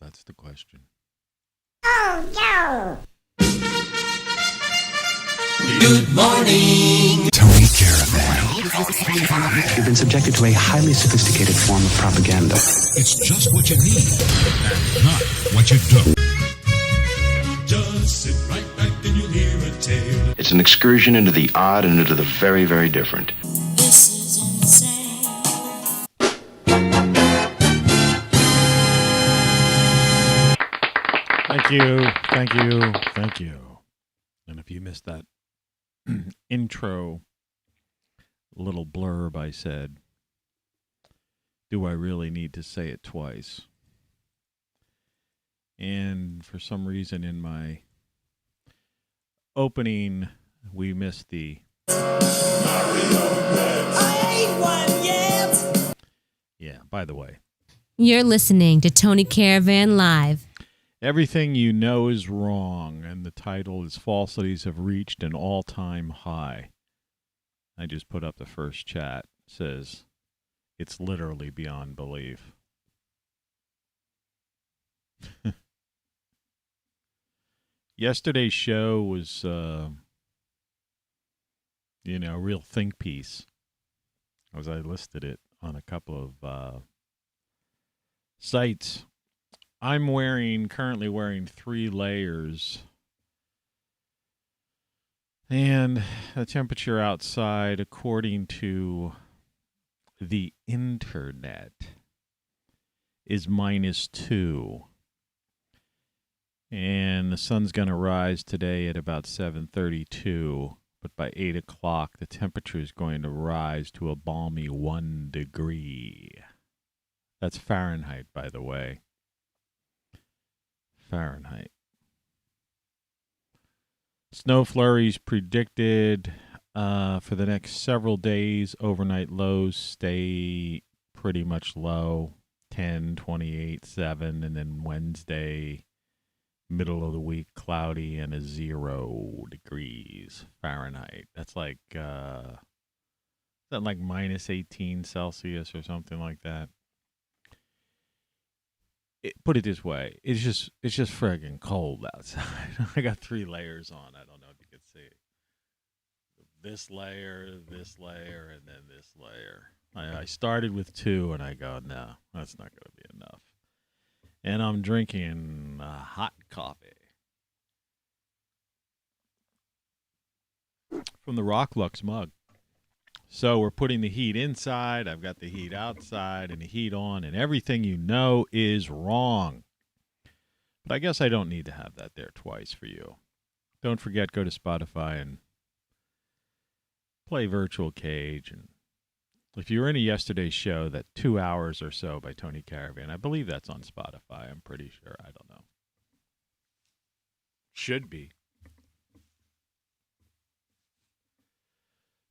That's the question. Oh, no. Good morning, Tony Caravan. You've been subjected to a highly sophisticated form of propaganda. It's just what you need, and not what you don't. just sit right back and you'll hear a tale. It's an excursion into the odd and into the very, very different. This is insane. Thank you, thank you, thank you. And if you missed that intro little blurb I said, do I really need to say it twice? And for some reason in my opening, we missed the... I ain't one yet. Yeah, by the way. You're listening to Tony Caravan Live. Everything you know is wrong, and the title is Falsities Have Reached an All-Time High. I just put up the first chat. It says, it's literally beyond belief. Yesterday's show was, a real think piece, as I listed it on a couple of sites. I'm currently wearing 3 layers, and the temperature outside, according to the internet, is -2. And the sun's going to rise today at about 7:32, but by 8 o'clock, the temperature is going to rise to a balmy 1 degree. That's Fahrenheit, by the way. Fahrenheit. Snow flurries predicted for the next several days. Overnight lows stay pretty much low, 10, 28, 7, and then Wednesday, middle of the week, cloudy and a 0 degrees Fahrenheit. That's like -18 Celsius or something like that. Put it this way, it's just friggin' cold outside. I got 3 layers on. I don't know if you can see. This layer, and then this layer. I started with 2, and I go, no, that's not going to be enough. And I'm drinking hot coffee from the ROCKFLUX mug. So we're putting the heat inside, I've got the heat outside, and the heat on, and everything you know is wrong. But I guess I don't need to have that there twice for you. Don't forget, go to Spotify and play Virtual Cage. And if you were in yesterday's show, that 2 hours or so by Tony Caravan, I believe that's on Spotify. I'm pretty sure. I don't know. Should be.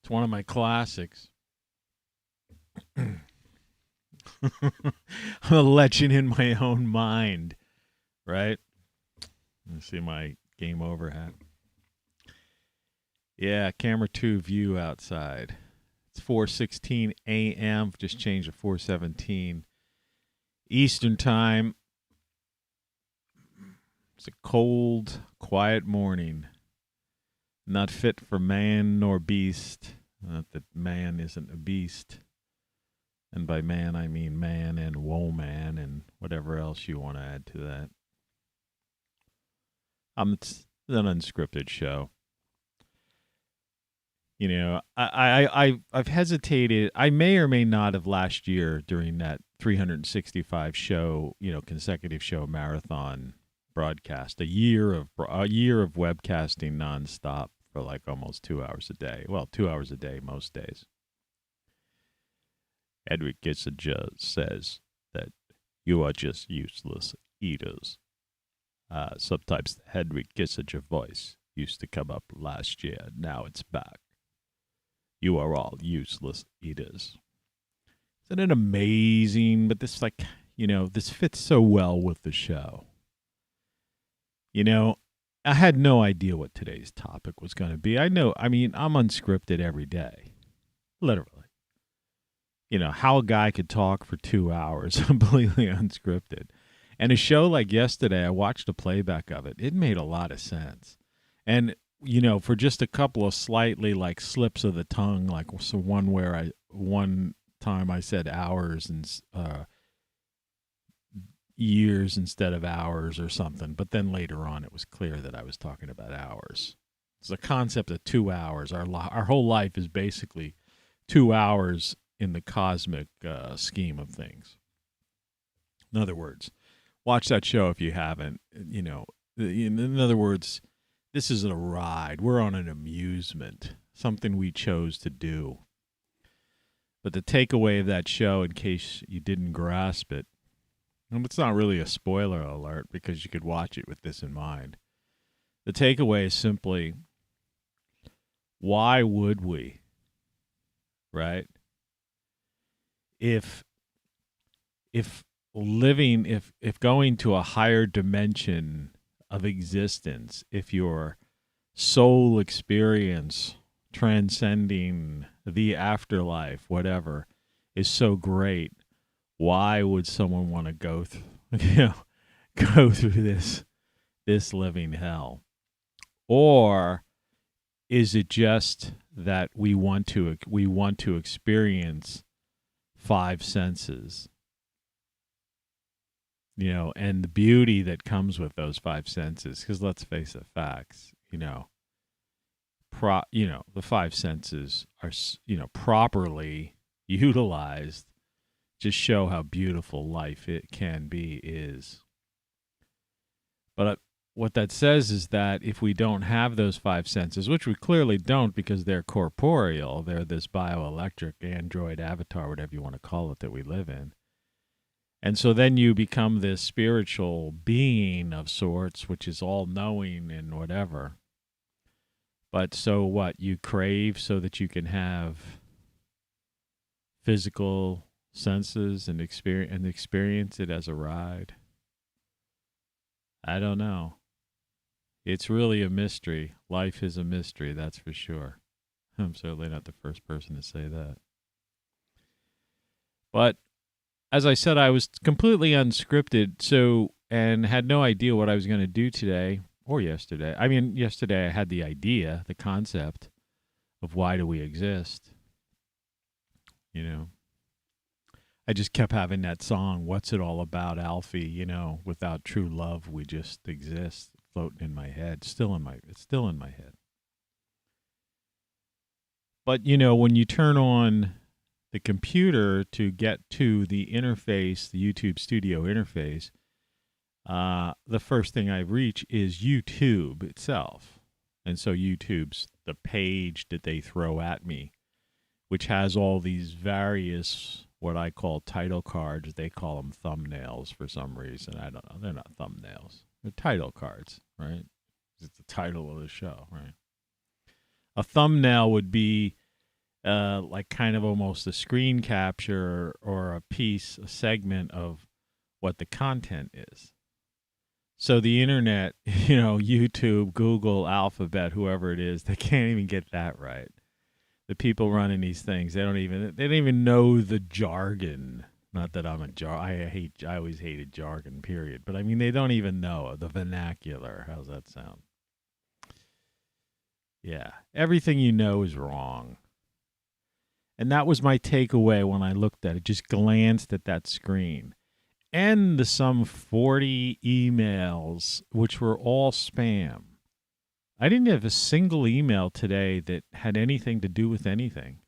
It's one of my classics. I'm a legend in my own mind, right? Let's see my game over hat. Yeah, camera 2 view outside. It's 4:16 a.m. Just changed to 4:17 Eastern time. It's a cold, quiet morning. Not fit for man nor beast. Not that man isn't a beast. And by man, I mean man and woman and whatever else you want to add to that. It's an unscripted show. You know, I've hesitated. I may or may not have last year during that 365 show, consecutive show marathon broadcast, a year of webcasting nonstop for like almost 2 hours a day. Well, 2 hours a day most days. Edward Kissinger says that you are just useless eaters. Sometimes the Hedwig Kissinger voice used to come up last year. Now it's back. You are all useless eaters. Isn't it amazing? But this, this fits so well with the show. I had no idea what today's topic was going to be. I'm unscripted every day. Literally. How a guy could talk for 2 hours, completely unscripted. And a show like yesterday, I watched a playback of it. It made a lot of sense. And, you know, for just a couple of slightly like slips of the tongue, like so one time I said hours and years instead of hours or something. But then later on, it was clear that I was talking about hours. It's the concept of 2 hours. Our whole life is basically 2 hours in the cosmic scheme of things. In other words, watch that show if you haven't. You know, in other words, this isn't a ride. We're on an amusement, something we chose to do. But the takeaway of that show, in case you didn't grasp it, and it's not really a spoiler alert because you could watch it with this in mind. The takeaway is simply, why would we? Right? If going to a higher dimension of existence, if your soul experience transcending the afterlife, whatever, is so great, why would someone want to go through this living hell? Or is it just that we want to experience 5 senses? You know, and the beauty that comes with those 5 senses, because let's face it, facts, the 5 senses are, properly utilized, just show how beautiful life it can be is. But what that says is that if we don't have those 5 senses, which we clearly don't because they're corporeal, they're this bioelectric android avatar, whatever you want to call it, that we live in. And so then you become this spiritual being of sorts, which is all-knowing and whatever. But so what? You crave so that you can have physical senses and experience it as a ride? I don't know. It's really a mystery. Life is a mystery, that's for sure. I'm certainly not the first person to say that. But as I said, I was completely unscripted, and had no idea what I was going to do today or yesterday. I mean, yesterday I had the idea, the concept of why do we exist. You know, I just kept having that song, What's It All About, Alfie, without true love, we just exist, floating in my head, it's still in my head. But, when you turn on the computer to get to the interface, the YouTube Studio interface, the first thing I reach is YouTube itself. And so YouTube's the page that they throw at me, which has all these various, what I call title cards. They call them thumbnails for some reason. I don't know. They're not thumbnails. They're title cards, right? It's the title of the show, right? A thumbnail would be like kind of almost a screen capture or a segment of what the content is. So the internet, YouTube, Google, Alphabet, whoever it is, they can't even get that right. The people running these things, they don't even know the jargon. Not that I'm I always hated jargon, period. But I mean, they don't even know the vernacular. How's that sound? Yeah. Everything you know is wrong. And that was my takeaway when I looked at it, just glanced at that screen. And the some 40 emails, which were all spam. I didn't have a single email today that had anything to do with anything.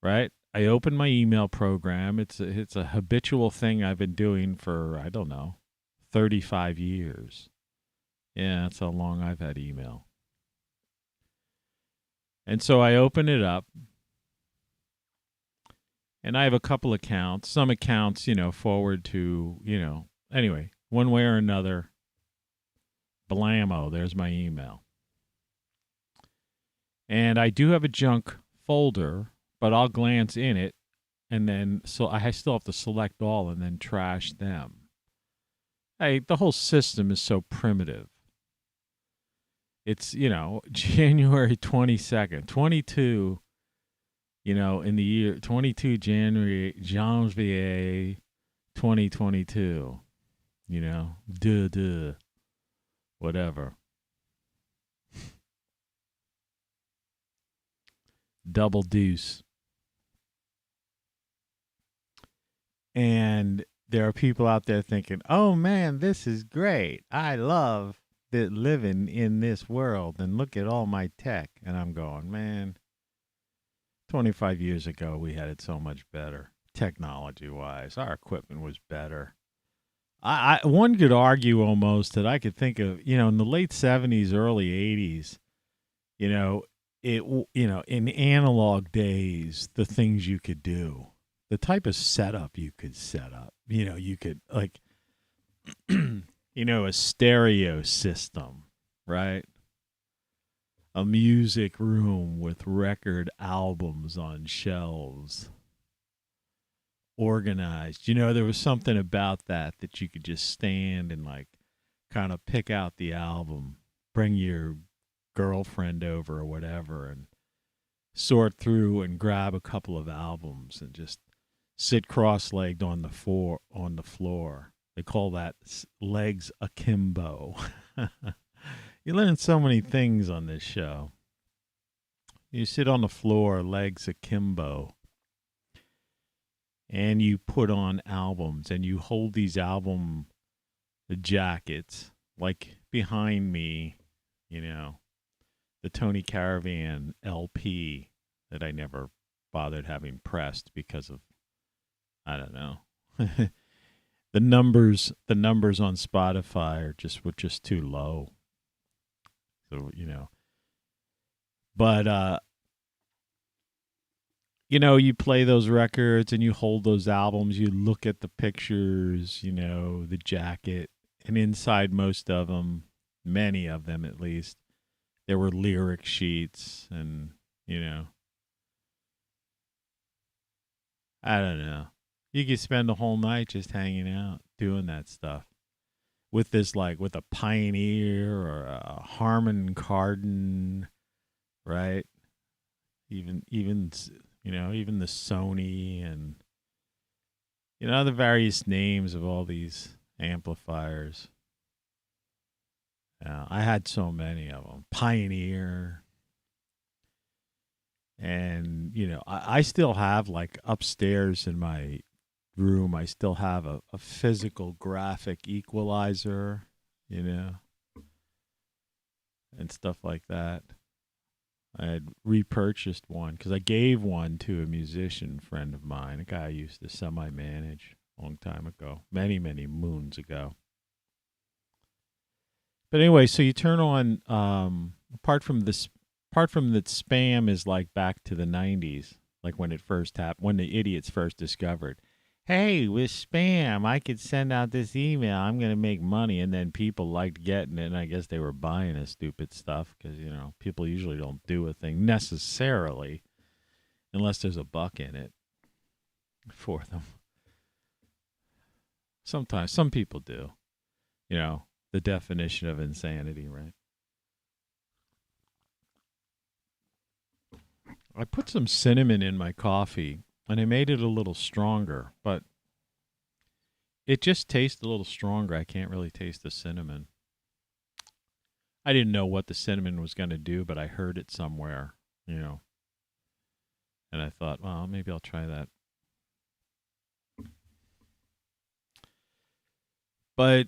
Right? I opened my email program. It's a habitual thing I've been doing for, 35 years. Yeah, that's how long I've had email. And so I open it up. And I have a couple accounts. Some accounts, forward to, anyway, one way or another, blammo, there's my email. And I do have a junk folder, but I'll glance in it, and then, so I still have to select all and then trash them. The whole system is so primitive. It's, January 22nd, 22, in the year 22 janvier 2022. You know, whatever. Double deuce. And there are people out there thinking, oh man, this is great. I love living in this world and look at all my tech. And I'm going, man, 25 years ago, we had it so much better, technology wise. Our equipment was better. One could argue almost that I could think of, in the late 70s, early 80s, in analog days, the things you could do, the type of setup you could set up, you could like, a stereo system, right? A music room with record albums on shelves, organized. There was something about that you could just stand and like kind of pick out the album, bring your girlfriend over or whatever and sort through and grab a couple of albums and just sit cross-legged on the floor. They call that legs akimbo. You learn so many things on this show. You sit on the floor, legs akimbo, and you put on albums, and you hold these album jackets, like behind me, the Tony Caravan LP that I never bothered having pressed because of, I don't know. The numbers on Spotify were just too low. So, but you play those records and you hold those albums, you look at the pictures, the jacket, and inside most of them, many of them at least, there were lyric sheets and, I don't know. You could spend the whole night just hanging out, doing that stuff. With this, like, with a Pioneer or a Harman Kardon, right? Even the Sony and, the various names of all these amplifiers. I had so many of them. Pioneer. And, I still have, like, upstairs in my room, I still have a physical graphic equalizer, and stuff like that. I had repurchased one because I gave one to a musician friend of mine, a guy I used to semi-manage a long time ago, many, many moons ago. But anyway, so you turn on, apart from that spam is like back to the 90s, like when it first happened, when the idiots first discovered, hey, with spam, I could send out this email. I'm going to make money. And then people liked getting it. And I guess they were buying the stupid stuff because, people usually don't do a thing necessarily unless there's a buck in it for them. Sometimes, some people do. The definition of insanity, right? I put some cinnamon in my coffee. And I made it a little stronger, but it just tastes a little stronger. I can't really taste the cinnamon. I didn't know what the cinnamon was going to do, but I heard it somewhere, And I thought, well, maybe I'll try that. But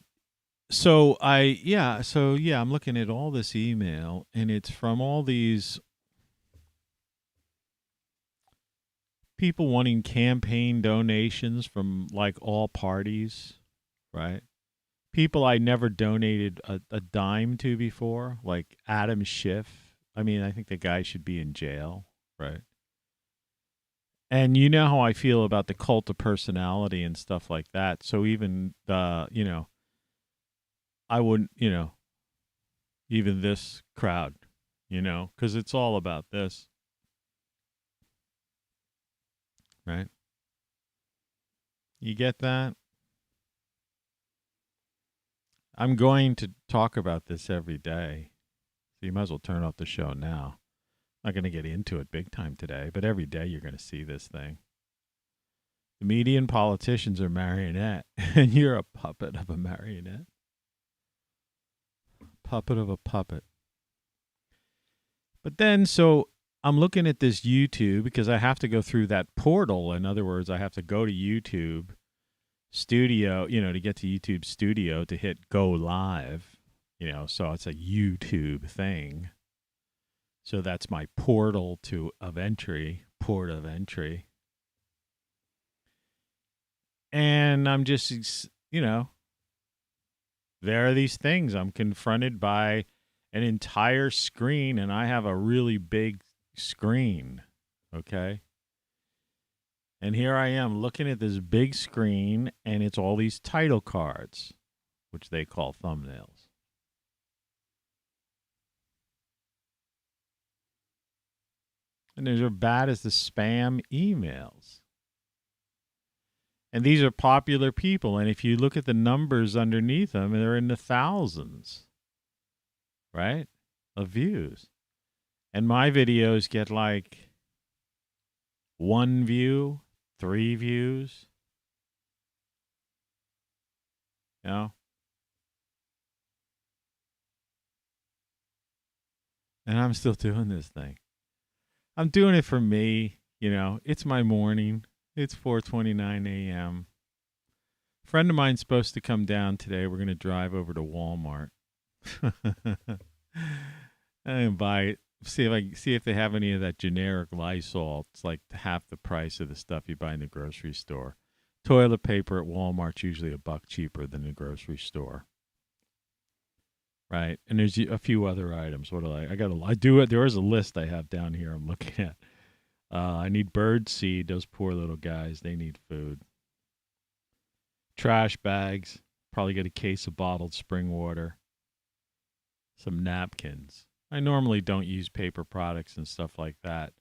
I'm looking at all this email, and it's from all these people wanting campaign donations from like all parties, right? People I never donated a dime to before, like Adam Schiff. I mean, I think the guy should be in jail, right? And you know how I feel about the cult of personality and stuff like that. So even I wouldn't, even this crowd, because it's all about this. Right? You get that? I'm going to talk about this every day. So you might as well turn off the show now. I'm not going to get into it big time today, but every day you're going to see this thing. The media and politicians are marionette, and you're a puppet of a marionette. Puppet of a puppet. But then, so I'm looking at this YouTube because I have to go through that portal. In other words, I have to go to YouTube Studio, to get to YouTube Studio to hit go live, so it's a YouTube thing. So that's my portal of entry, port of entry. And I'm just, there are these things. I'm confronted by an entire screen, and I have a really big screen, okay? And here I am looking at this big screen, and it's all these title cards, which they call thumbnails. And they're as bad as the spam emails. And these are popular people, and if you look at the numbers underneath them, they're in the thousands, right, of views. And my videos get like 1 view, 3 views. And I'm still doing this thing. I'm doing it for me, it's my morning. It's 4:29 a.m. A friend of mine's supposed to come down today. We're going to drive over to Walmart and buy it. See if they have any of that generic Lysol. It's like half the price of the stuff you buy in the grocery store. Toilet paper at Walmart's usually $1 cheaper than the grocery store. Right? And there's a few other items. What do there is a list I have down here I'm looking at. I need bird seed. Those poor little guys, they need food. Trash bags. Probably get a case of bottled spring water. Some napkins. I normally don't use paper products and stuff like that.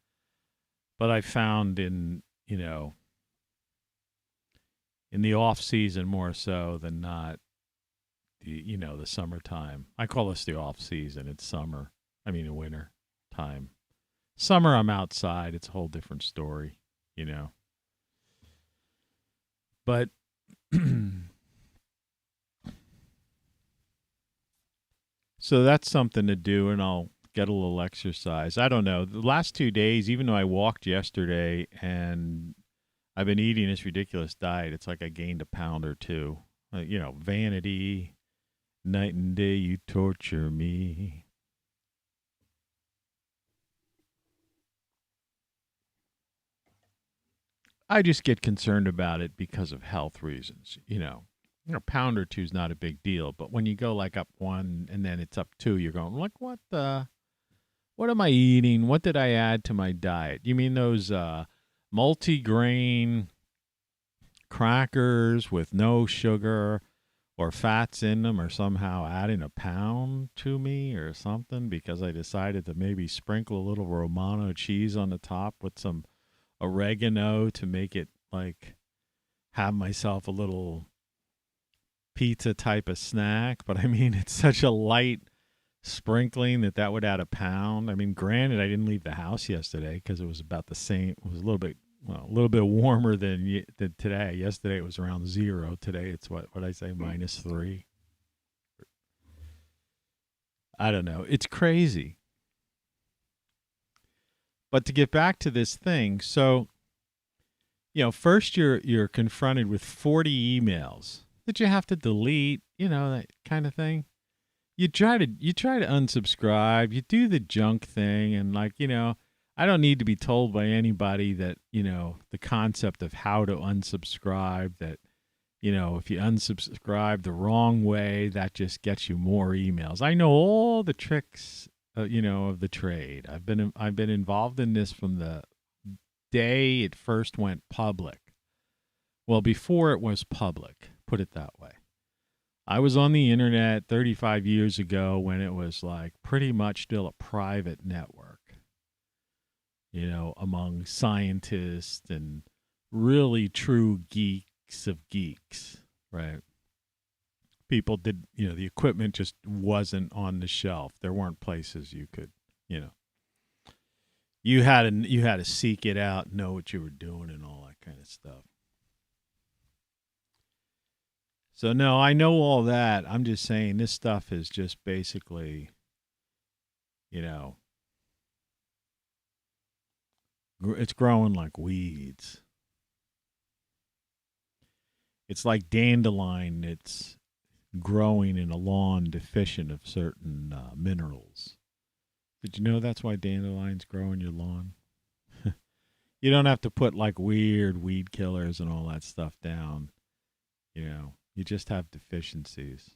But I found in the off season more so than not, the summertime. I call this the off season. It's summer. The winter time. Summer, I'm outside. It's a whole different story, But so that's something to do, and I'll get a little exercise. I don't know. The last 2 days, even though I walked yesterday and I've been eating this ridiculous diet, it's like I gained a pound or two. Vanity, night and day you torture me. I just get concerned about it because of health reasons. A pound or two is not a big deal, but when you go like up 1 and then it's up 2, you're going like, what am I eating? What did I add to my diet? You mean those multi-grain crackers with no sugar or fats in them are somehow adding a pound to me or something because I decided to maybe sprinkle a little Romano cheese on the top with some oregano to make it like have myself a little pizza type of snack. But it's such a light sprinkling that would add a pound. Granted, I didn't leave the house yesterday because it was about the same. It was a little bit warmer than today. Yesterday it was around 0. Today it's what I say, -3. I don't know. It's crazy. But to get back to this thing, so, first you're confronted with 40 emails that you have to delete, that kind of thing. You try to unsubscribe, you do the junk thing, and I don't need to be told by anybody that, the concept of how to unsubscribe, that, if you unsubscribe the wrong way, that just gets you more emails. I know all the tricks of the trade. I've been involved in this from the day it first went public. Well, before it was public, put it that way. I was on the internet 35 years ago when it was like pretty much still a private network, among scientists and really true geeks of geeks, right? People did, the equipment just wasn't on the shelf. There weren't places you could, you had to seek it out, know what you were doing and all that kind of stuff. So, no, I know all that. I'm just saying this stuff is just basically, you know, it's growing like weeds. It's like dandelion that's growing in a lawn deficient of certain minerals. Did you know that's why dandelions grow in your lawn? You don't have to put like weird weed killers and all that stuff down. You know, you just have deficiencies.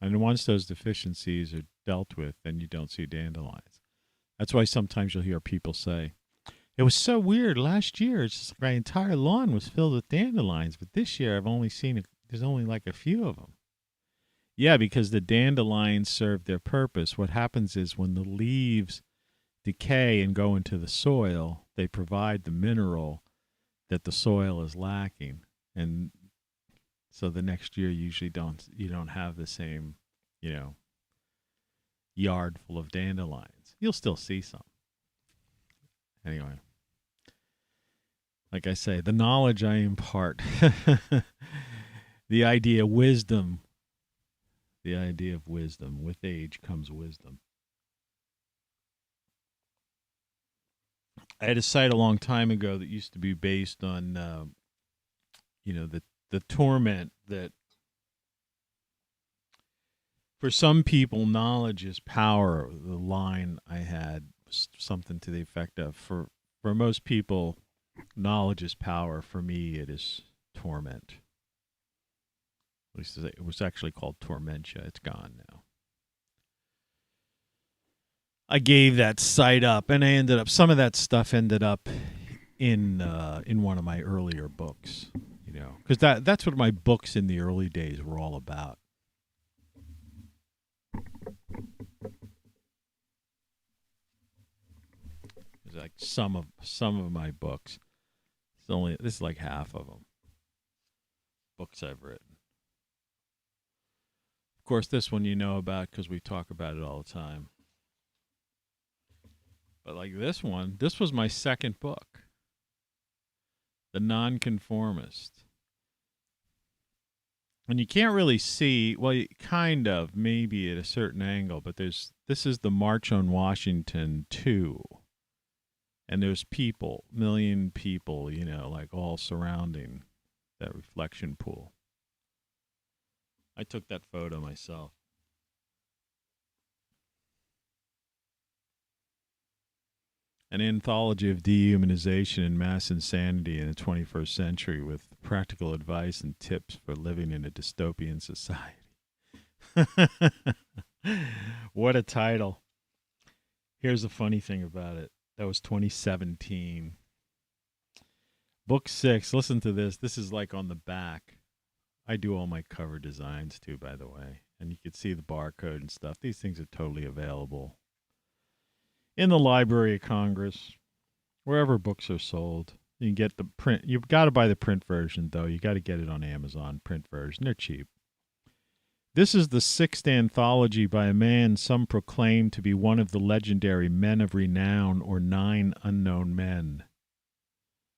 And once those deficiencies are dealt with, then you don't see dandelions. That's why sometimes you'll hear people say, it was so weird last year. It's just like my entire lawn was filled with dandelions, but this year I've only seen there's only like a few of them. Yeah, because the dandelions serve their purpose. What happens is when the leaves decay and go into the soil, they provide the mineral that the soil is lacking. And so the next year you don't have the same, yard full of dandelions. You'll still see some. Anyway, like I say, the knowledge I impart, the idea of wisdom, with age comes wisdom. I had a site a long time ago that used to be based on, the torment that for some people, knowledge is power. The line I had was something to the effect of, for most people, knowledge is power. For me, it is torment. At least it was actually called Tormentia. It's gone now. I gave that site up, and some of that stuff ended up in one of my earlier books, because that's what my books in the early days were all about. It's like some of my books. This is like half of them. Books I've written. Of course, this one you know about because we talk about it all the time. But like this one, this was my second book, The Nonconformist. And you can't really see, well, kind of, maybe at a certain angle, but this is the March on Washington 2. And there's people, million people, like all surrounding that reflection pool. I took that photo myself. An anthology of dehumanization and mass insanity in the 21st century with practical advice and tips for living in a dystopian society. What a title. Here's the funny thing about it. That was 2017. Book 6, listen to this. This is like on the back. I do all my cover designs too, by the way. And you can see the barcode and stuff. These things are totally available in the Library of Congress, wherever books are sold. You can get the print. You've got to buy the print version, though. You got to get it on Amazon, print version. They're cheap. This is the 6th anthology by a man some proclaim to be one of the legendary men of renown, or 9 unknown men.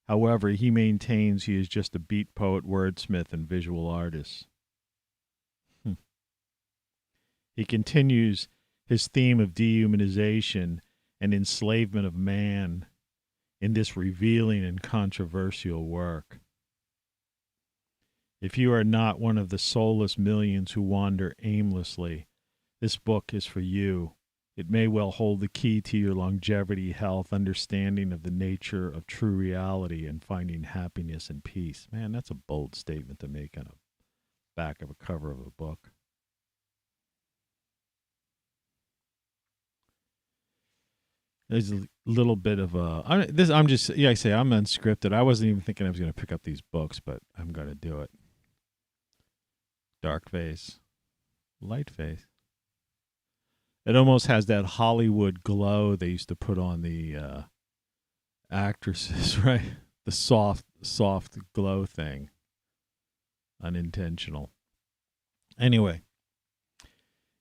However, he maintains he is just a beat poet, wordsmith, and visual artist. He continues his theme of dehumanization and enslavement of man in this revealing and controversial work. If you are not one of the soulless millions who wander aimlessly, this book is for you. It may well hold the key to your longevity, health, understanding of the nature of true reality, and finding happiness and peace. Man, that's a bold statement to make on a back of a cover of a book. There's a little bit of I'm unscripted. I wasn't even thinking I was going to pick up these books, but I'm going to do it. Dark face, light face. It almost has that Hollywood glow they used to put on the actresses, right? The soft glow thing. Unintentional. Anyway,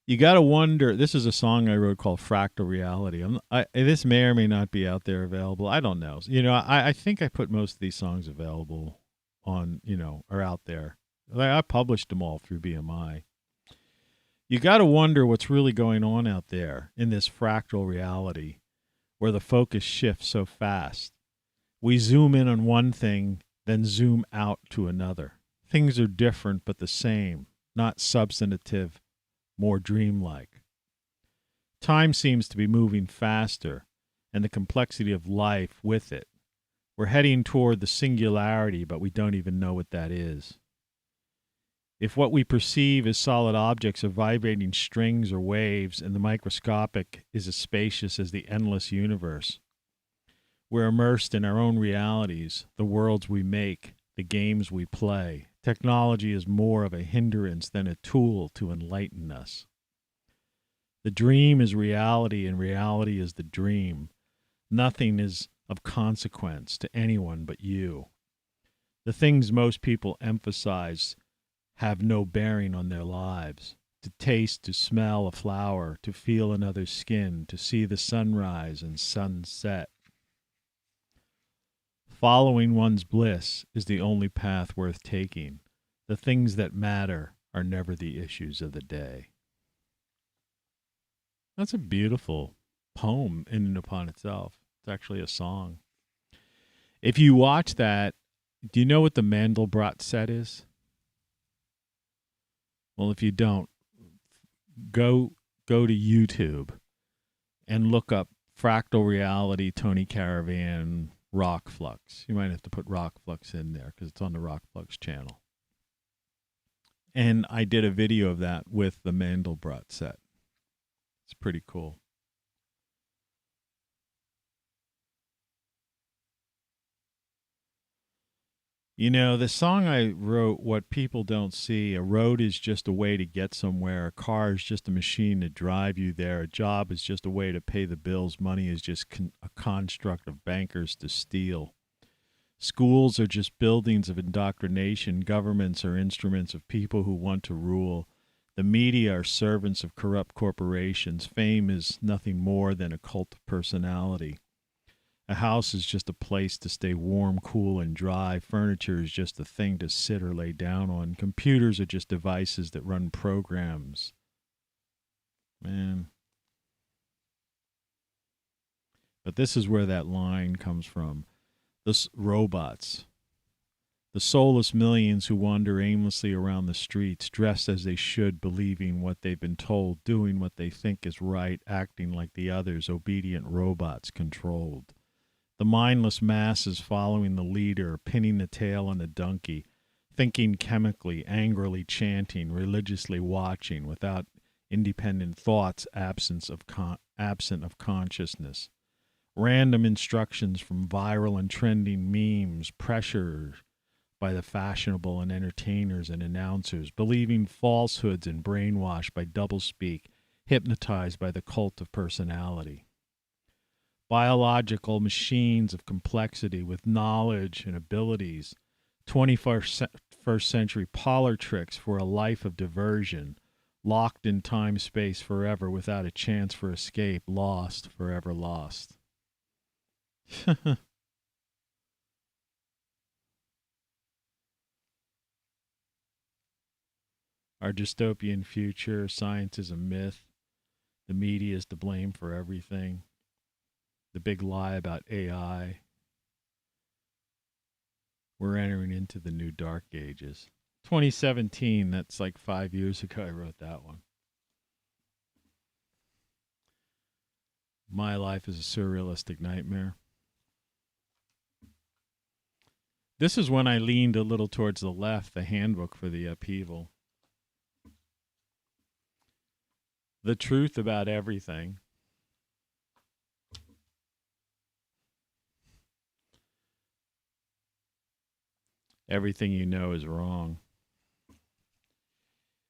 You got to wonder. This is a song I wrote called Fractal Reality. This may or may not be out there available. I don't know. I think I put most of these songs available on, are out there. I published them all through BMI. You got to wonder what's really going on out there in this fractal reality where the focus shifts so fast. We zoom in on one thing, then zoom out to another. Things are different but the same, not substantive, more dreamlike. Time seems to be moving faster, and the complexity of life with it. We're heading toward the singularity, but we don't even know what that is. If what we perceive as solid objects are vibrating strings or waves, and the microscopic is as spacious as the endless universe, we're immersed in our own realities, the worlds we make, the games we play. Technology is more of a hindrance than a tool to enlighten us. The dream is reality, and reality is the dream. Nothing is of consequence to anyone but you. The things most people emphasize have no bearing on their lives. To taste, to smell a flower, to feel another's skin, to see the sunrise and sunset. Following one's bliss is the only path worth taking. The things that matter are never the issues of the day. That's a beautiful poem in and upon itself. It's actually a song. If you watch that, do you know what the Mandelbrot set is? Well, if you don't, go to YouTube and look up Fractal Reality, Tony Caravan, ROCKFLUX. You might have to put ROCKFLUX in there because it's on the ROCKFLUX channel. And I did a video of that with the Mandelbrot set. It's pretty cool. The song I wrote, What People Don't See, a road is just a way to get somewhere. A car is just a machine to drive you there. A job is just a way to pay the bills. Money is just a construct of bankers to steal. Schools are just buildings of indoctrination. Governments are instruments of people who want to rule. The media are servants of corrupt corporations. Fame is nothing more than a cult of personality. A house is just a place to stay warm, cool, and dry. Furniture is just a thing to sit or lay down on. Computers are just devices that run programs. Man. But this is where that line comes from. The robots. The soulless millions who wander aimlessly around the streets, dressed as they should, believing what they've been told, doing what they think is right, acting like the others, obedient robots controlled. The mindless masses following the leader, pinning the tail on the donkey, thinking chemically, angrily chanting, religiously watching, without independent thoughts, absent of consciousness. Random instructions from viral and trending memes, pressure by the fashionable and entertainers and announcers, believing falsehoods and brainwashed by doublespeak, hypnotized by the cult of personality. Biological machines of complexity with knowledge and abilities, 21st century parlor tricks for a life of diversion, locked in time-space forever without a chance for escape, lost, forever lost. Our dystopian future, science is a myth, the media is to blame for everything. The big lie about AI. We're entering into the new dark ages. 2017, that's like 5 years ago I wrote that one. My life is a surrealistic nightmare. This is when I leaned a little towards the left, the handbook for the upheaval. The truth about everything. Everything you know is wrong.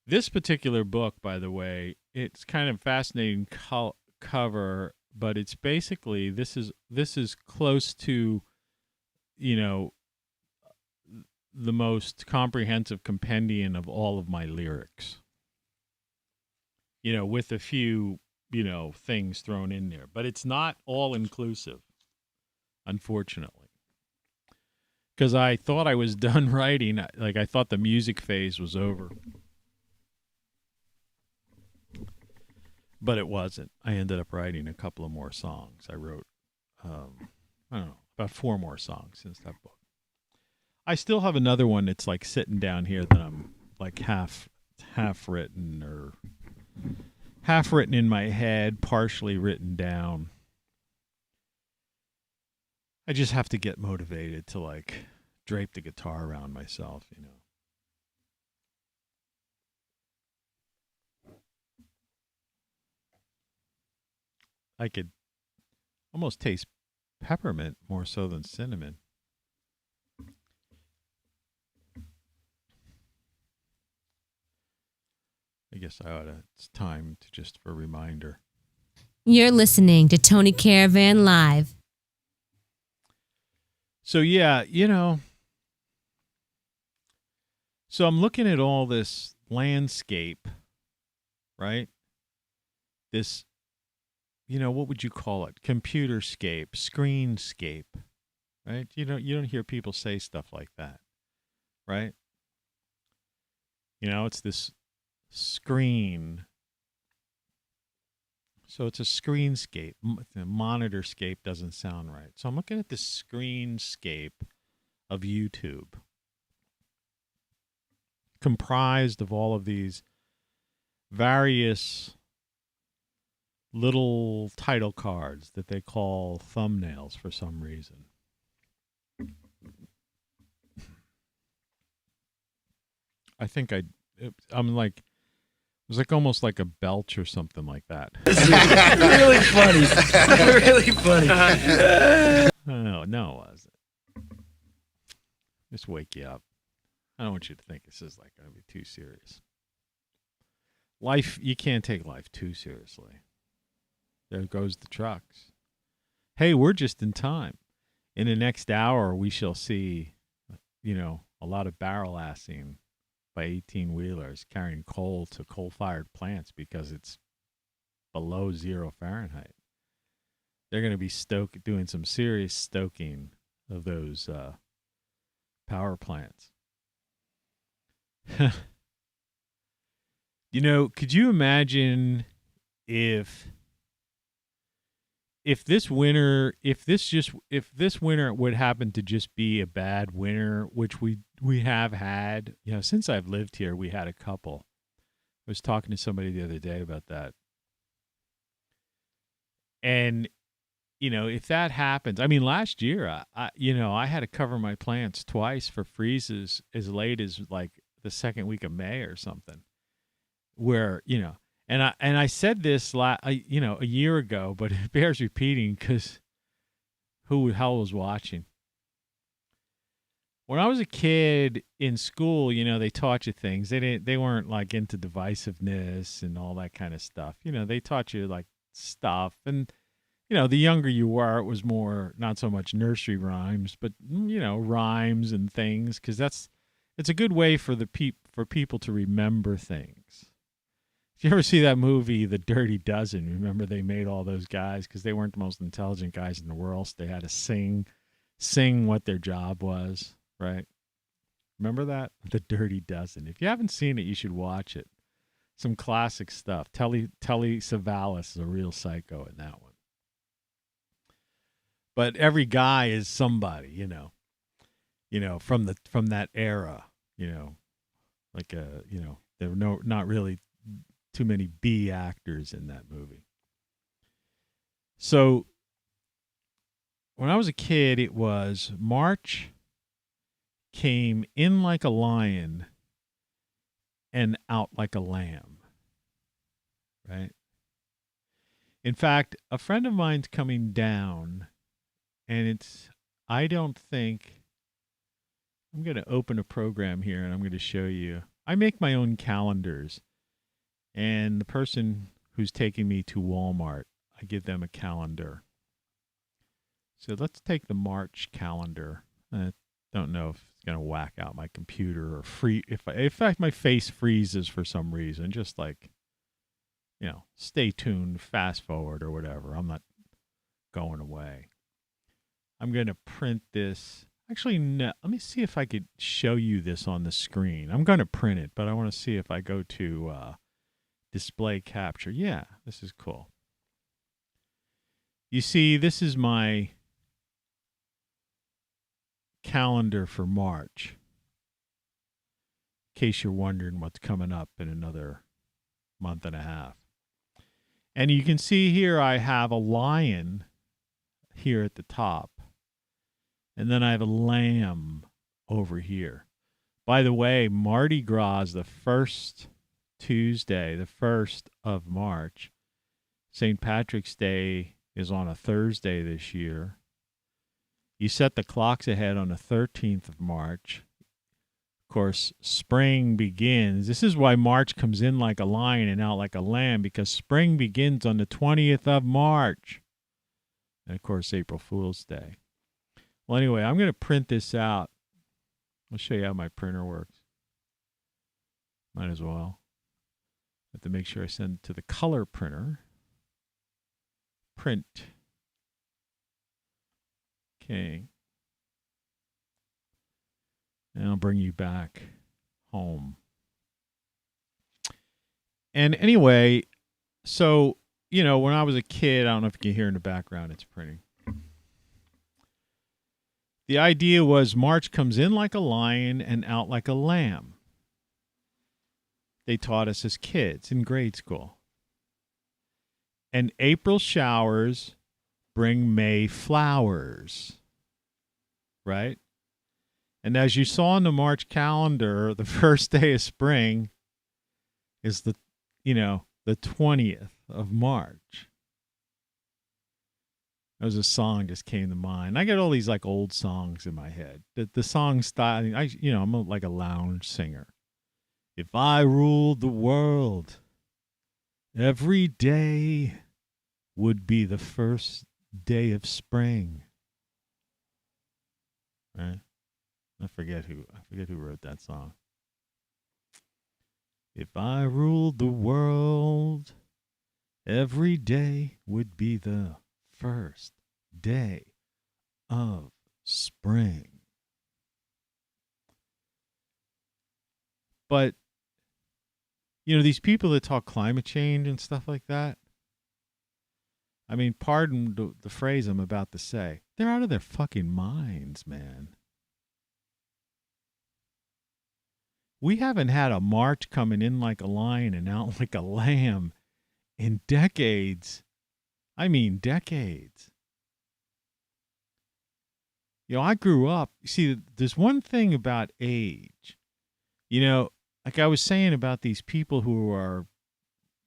This particular book, by the way, it's kind of fascinating cover, but it's basically this is close to, the most comprehensive compendium of all of my lyrics. with a few, things thrown in there. But it's not all inclusive, unfortunately. Because I thought I was done writing. Like, I thought the music phase was over. But it wasn't. I ended up writing a couple of more songs. I wrote, I don't know, about 4 more songs since that book. I still have another one that's like sitting down here that I'm like half written, or half written in my head, partially written down. I just have to get motivated to like drape the guitar around myself, I could almost taste peppermint more so than cinnamon. I guess it's time to just for a reminder. You're listening to Tony Caravan Live. So yeah, so I'm looking at all this landscape, right? This, what would you call it? Computerscape, screenscape, right? You don't hear people say stuff like that, right? It's this screen. So it's a screenscape. The monitorscape doesn't sound right. So I'm looking at the screenscape of YouTube, comprised of all of these various little title cards that they call thumbnails for some reason. I think I'm like, it was like almost like a belch or something like that. Really funny. Really funny. Oh, no, it wasn't. Just wake you up. I don't want you to think this is like going to be too serious. Life, you can't take life too seriously. There goes the trucks. Hey, we're just in time. In the next hour, we shall see, a lot of barrel assing by 18-wheelers carrying coal to coal-fired plants because it's below 0 Fahrenheit. They're going to be doing some serious stoking of those power plants. Could you imagine if this winter would happen to just be a bad winter, which we have had, since I've lived here, we had a couple. I was talking to somebody the other day about that. And, if that happens, I mean, last year, I had to cover my plants twice for freezes as late as like the second week of May or something, where, and I said this, a year ago, but it bears repeating because who the hell was watching? When I was a kid in school, they taught you things. They weren't like into divisiveness and all that kind of stuff. They taught you like stuff. And, the younger you were, it was more, not so much nursery rhymes, but, rhymes and things. Because it's a good way for for people to remember things. Did you ever see that movie, The Dirty Dozen? Remember they made all those guys, because they weren't the most intelligent guys in the world, so they had to sing what their job was, right? Remember that? The Dirty Dozen. If you haven't seen it, you should watch it. Some classic stuff. Telly Savalas is a real psycho in that one. But every guy is somebody, from that era, like there were not really too many B actors in that movie. So when I was a kid, it was March came in like a lion and out like a lamb, right? In fact, a friend of mine's coming down, and I don't think, I'm going to open a program here and I'm going to show you. I make my own calendars. And the person who's taking me to Walmart, I give them a calendar. So let's take the March calendar. I don't know if it's going to whack out my computer or if my face freezes for some reason. Just like, stay tuned, fast forward or whatever. I'm not going away. I'm going to print this. Actually, no, let me see if I could show you this on the screen. I'm going to print it, but I want to see if I go to display capture. Yeah, this is cool. You see, this is my calendar for March. In case you're wondering what's coming up in another month and a half. And you can see here I have a lion here at the top. And then I have a lamb over here. By the way, Mardi Gras is the first Tuesday, the 1st of March. St. Patrick's Day is on a Thursday this year. You set the clocks ahead on the 13th of March. Of course, spring begins. This is why March comes in like a lion and out like a lamb, because spring begins on the 20th of March. And, of course, April Fool's Day. Well, anyway, I'm going to print this out. I'll show you how my printer works. Might as well. I have to make sure I send it to the color printer. Print. Okay. And I'll bring you back home. And anyway, so, when I was a kid, I don't know if you can hear in the background, it's printing. The idea was March comes in like a lion and out like a lamb. They taught us as kids in grade school. And April showers bring May flowers. Right? And as you saw in the March calendar, the first day of spring is the 20th of March. There was a song just came to mind. I got all these like old songs in my head. The song style, I'm like a lounge singer. If I ruled the world, every day would be the first day of spring. Right? I forget who wrote that song. If I ruled the world, every day would be the first day of spring. But, these people that talk climate change and stuff like that, I mean, pardon the phrase I'm about to say, they're out of their fucking minds, man. We haven't had a March coming in like a lion and out like a lamb in decades. I mean, decades. I grew up. See, there's one thing about age. Like I was saying about these people who are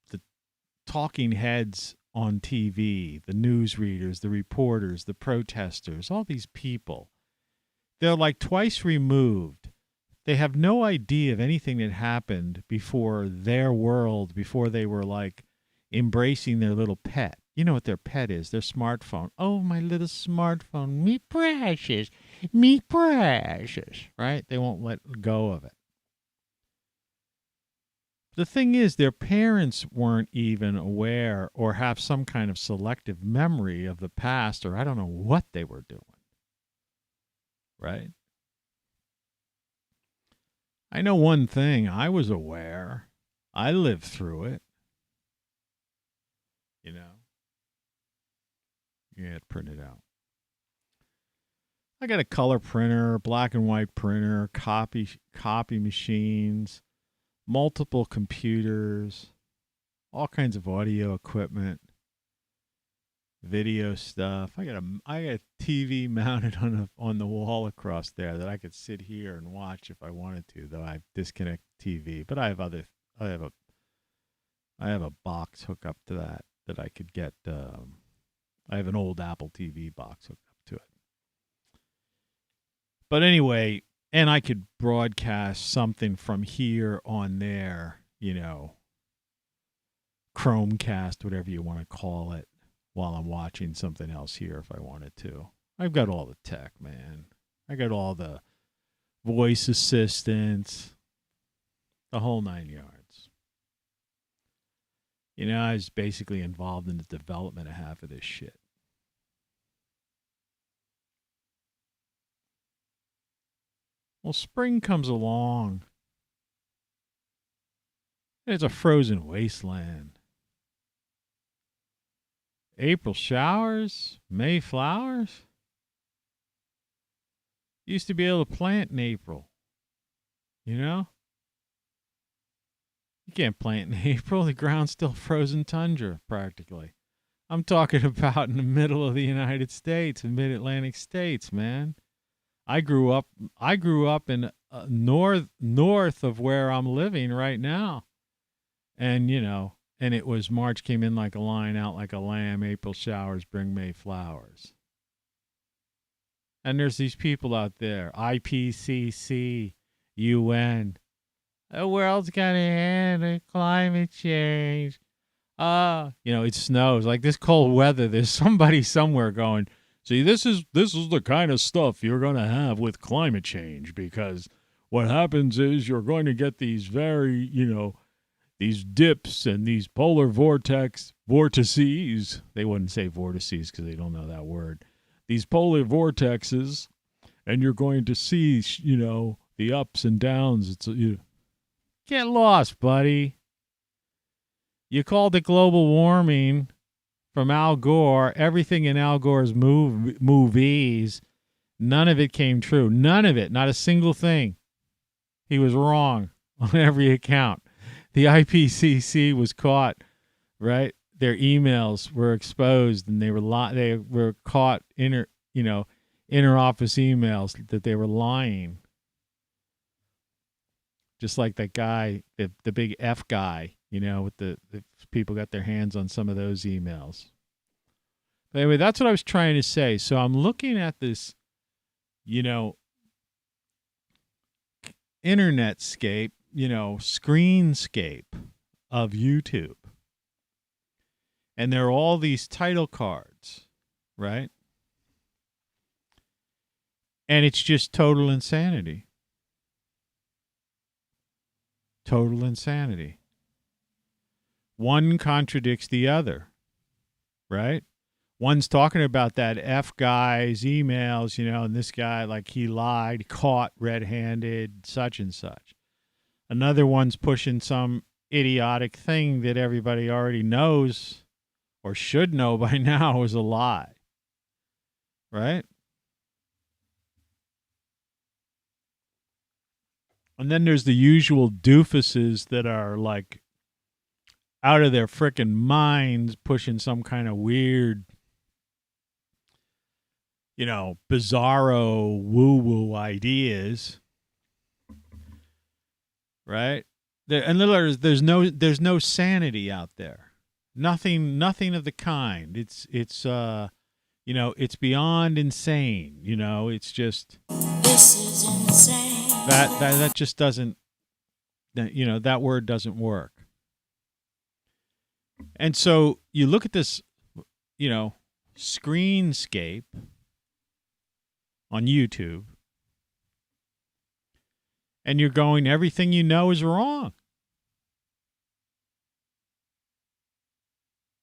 the talking heads on TV, the newsreaders, the reporters, the protesters, all these people. They're like twice removed. They have no idea of anything that happened before their world, before they were like embracing their little pet. You know what their pet is, their smartphone. Oh, my little smartphone, me precious, right? They won't let go of it. The thing is, their parents weren't even aware or have some kind of selective memory of the past, or I don't know what they were doing. Right? I know one thing. I was aware. I lived through it. Yeah, print it out. I got a color printer, black and white printer, copy machines, multiple computers, all kinds of audio equipment, video stuff. I got a TV mounted on the wall across there that I could sit here and watch if I wanted to, though I disconnect TV. But I have a box hooked up to that I could get. I have an old Apple TV box hooked up to it. But anyway, and I could broadcast something from here on there, Chromecast, whatever you want to call it, while I'm watching something else here if I wanted to. I've got all the tech, man. I got all the voice assistants, the whole 9 yards. You know, I was basically involved in the development of half of this shit. Well, spring comes along. It's a frozen wasteland. April showers, May flowers. Used to be able to plant in April. You know? You can't plant in April. The ground's still frozen tundra, practically. I'm talking about in the middle of the United States, the mid-Atlantic states, man. I grew up in north of where I'm living right now. And, you know, and it was March came in like a lion, out like a lamb. April showers bring May flowers. And there's these people out there, IPCC, UN. The world's gonna end, climate change. You know, it snows. Like this cold weather, there's somebody somewhere going, see, this is the kind of stuff you're gonna have with climate change, because what happens is you're going to get these very, you know, these dips and these polar vortices. They wouldn't say vortices because they don't know that word. These polar vortexes, and you're going to see, you know, the ups and downs. It's you get lost, buddy. You called it global warming from Al Gore. Everything in Al Gore's movies, none of it came true. None of it. Not a single thing. He was wrong on every account. The IPCC was caught, right? Their emails were exposed, and they were caught inter office emails that they were lying. Just like that guy, the big F guy, you know, with the people got their hands on some of those emails. But anyway, that's what I was trying to say. So I'm looking at this, you know, internetscape, you know, screenscape of YouTube. And there are all these title cards, right? And it's just total insanity. Total insanity. One contradicts the other, right? One's talking about that F guy's emails, you know, and this guy, like, he lied, caught red-handed, such and such. Another one's pushing some idiotic thing that everybody already knows or should know by now is a lie, right? And then there's the usual doofuses that are like out of their frickin' minds pushing some kind of weird, you know, bizarro woo-woo ideas. Right? There's no sanity out there. Nothing of the kind. It's you know, it's beyond insane. You know, it's just This is insane. that just doesn't, you know, that word doesn't work. And so you look at this, you know, screenscape on YouTube, and you're going, everything you know is wrong.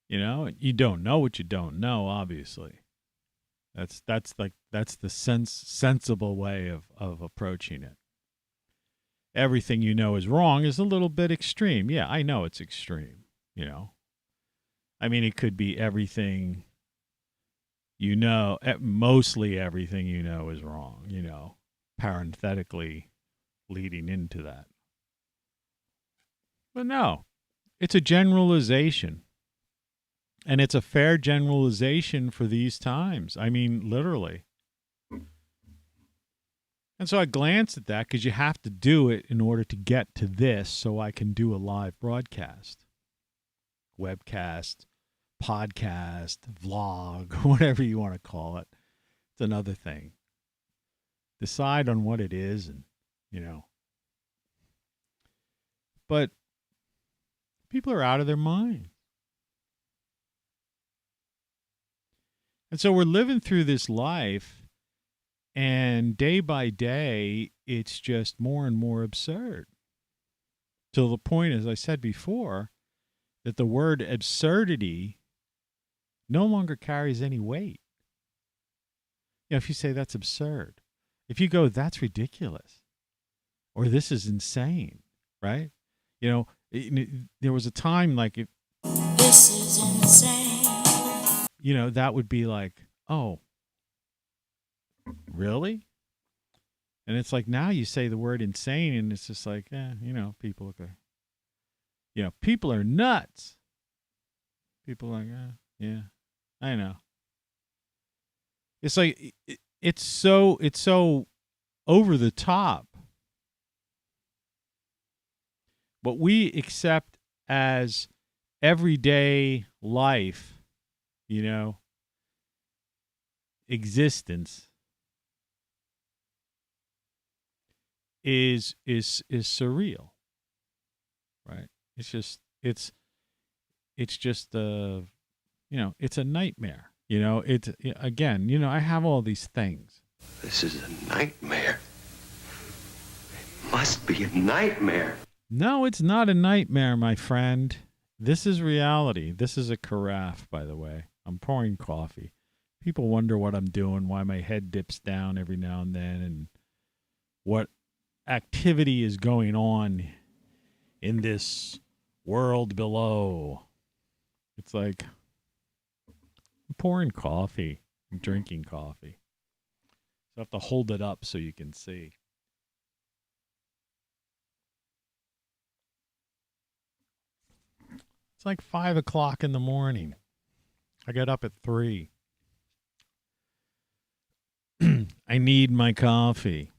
You know, you don't know what you don't know, obviously. That's the sensible way of approaching it. Everything you know is wrong is a little bit extreme. Yeah, I know it's extreme, you know. I mean, it could be everything you know, mostly everything you know is wrong, you know, parenthetically leading into that. But no, it's a generalization. And it's a fair generalization for these times. I mean, literally. And so I glanced at that because you have to do it in order to get to this so I can do a live broadcast, webcast, podcast, vlog, whatever you want to call it. It's another thing. Decide on what it is and, you know. But people are out of their mind. And so we're living through this life, and day by day, it's just more and more absurd. Till the point, as I said before, that the word absurdity no longer carries any weight. You know, if you say that's absurd, if you go, that's ridiculous, or this is insane, right? You know, there was a time like it, This is insane. you know, that would be like, oh, really? And it's like now you say the word insane, and it's just like, you know, people are, you know, people are nuts. People are like, yeah, I know. It's like it's so over the top. What we accept as everyday life, you know, existence is surreal, right? It's just you know, it's a nightmare. You know, it's, again, you know, I have all these things. This is a nightmare. Must be a nightmare. No, it's not a nightmare, my friend. This is reality. This is a carafe, by the way. I'm pouring coffee. People wonder what I'm doing, why my head dips down every now and then, and what activity is going on in this world below. It's like, I'm pouring coffee. I'm drinking coffee. So I have to hold it up so you can see. It's like 5 o'clock in the morning. I got up at 3. I need my coffee.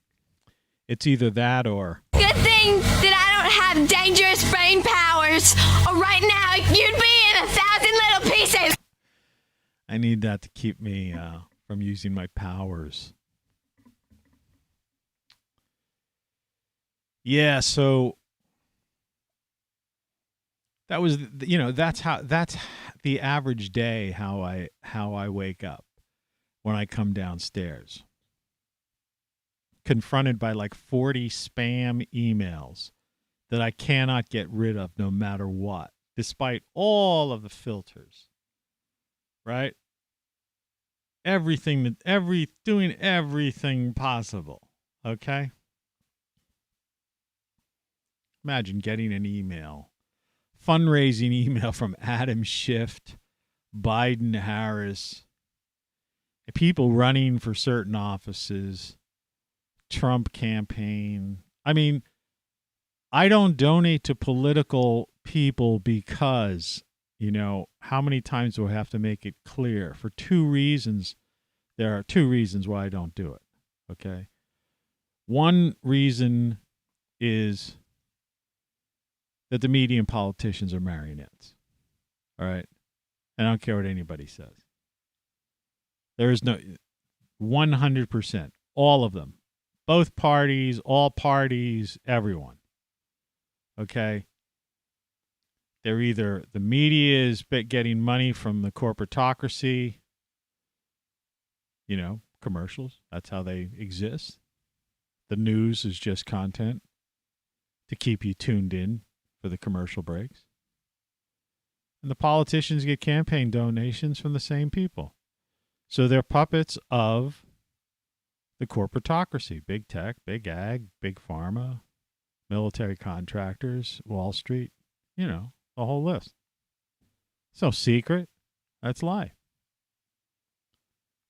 It's either that or... Good thing that I don't have dangerous brain powers, or right now you'd be in 1,000 little pieces. I need that to keep me from using my powers. Yeah, so that was, you know, that's the average day how I wake up when I come downstairs. Confronted by like 40 spam emails that I cannot get rid of no matter what, despite all of the filters. Right? Doing everything possible. Okay? Imagine getting an email, fundraising email from Adam Schiff, Biden Harris, people running for certain offices, Trump campaign. I mean, I don't donate to political people because, you know, how many times do I have to make it clear? For 2 reasons. There are 2 reasons why I don't do it. Okay. One reason is that the media and politicians are marionettes. All right. I don't care what anybody says. There is no 100%. All of them. Both parties, all parties, everyone. Okay. They're either, the media is getting money from the corporatocracy, you know, commercials. That's how they exist. The news is just content to keep you tuned in for the commercial breaks. And the politicians get campaign donations from the same people. So they're puppets of the corporatocracy, big tech, big ag, big pharma, military contractors, Wall Street, you know, the whole list. It's no secret. That's life.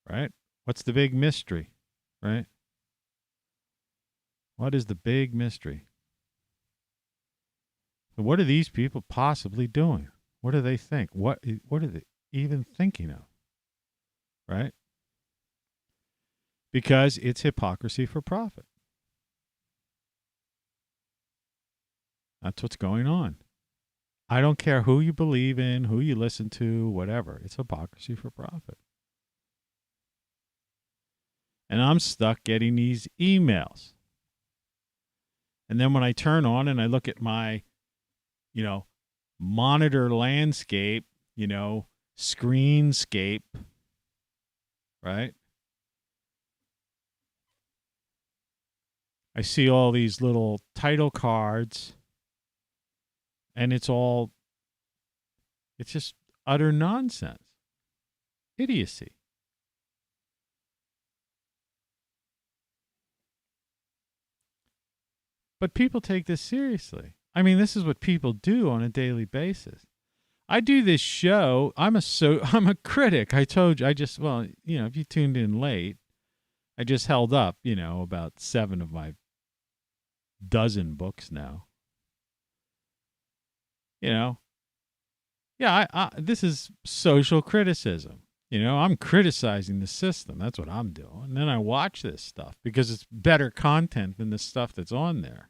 Right? What's the big mystery? Right? What is the big mystery? What are these people possibly doing? What do they think? What are they even thinking of? Right? Because it's hypocrisy for profit. That's what's going on. I don't care who you believe in, who you listen to, whatever. It's hypocrisy for profit. And I'm stuck getting these emails. And then when I turn on and I look at my, you know, monitor landscape, you know, screenscape, right? I see all these little title cards, and it's all It's just utter nonsense. Idiocy. But people take this seriously. I mean, this is what people do on a daily basis. I do this show. I'm a critic. I told you. If you tuned in late, I just held up, about 7 of my dozen books now. This is social criticism. I'm criticizing the system. That's what I'm doing. And then I watch this stuff because it's better content than the stuff that's on there.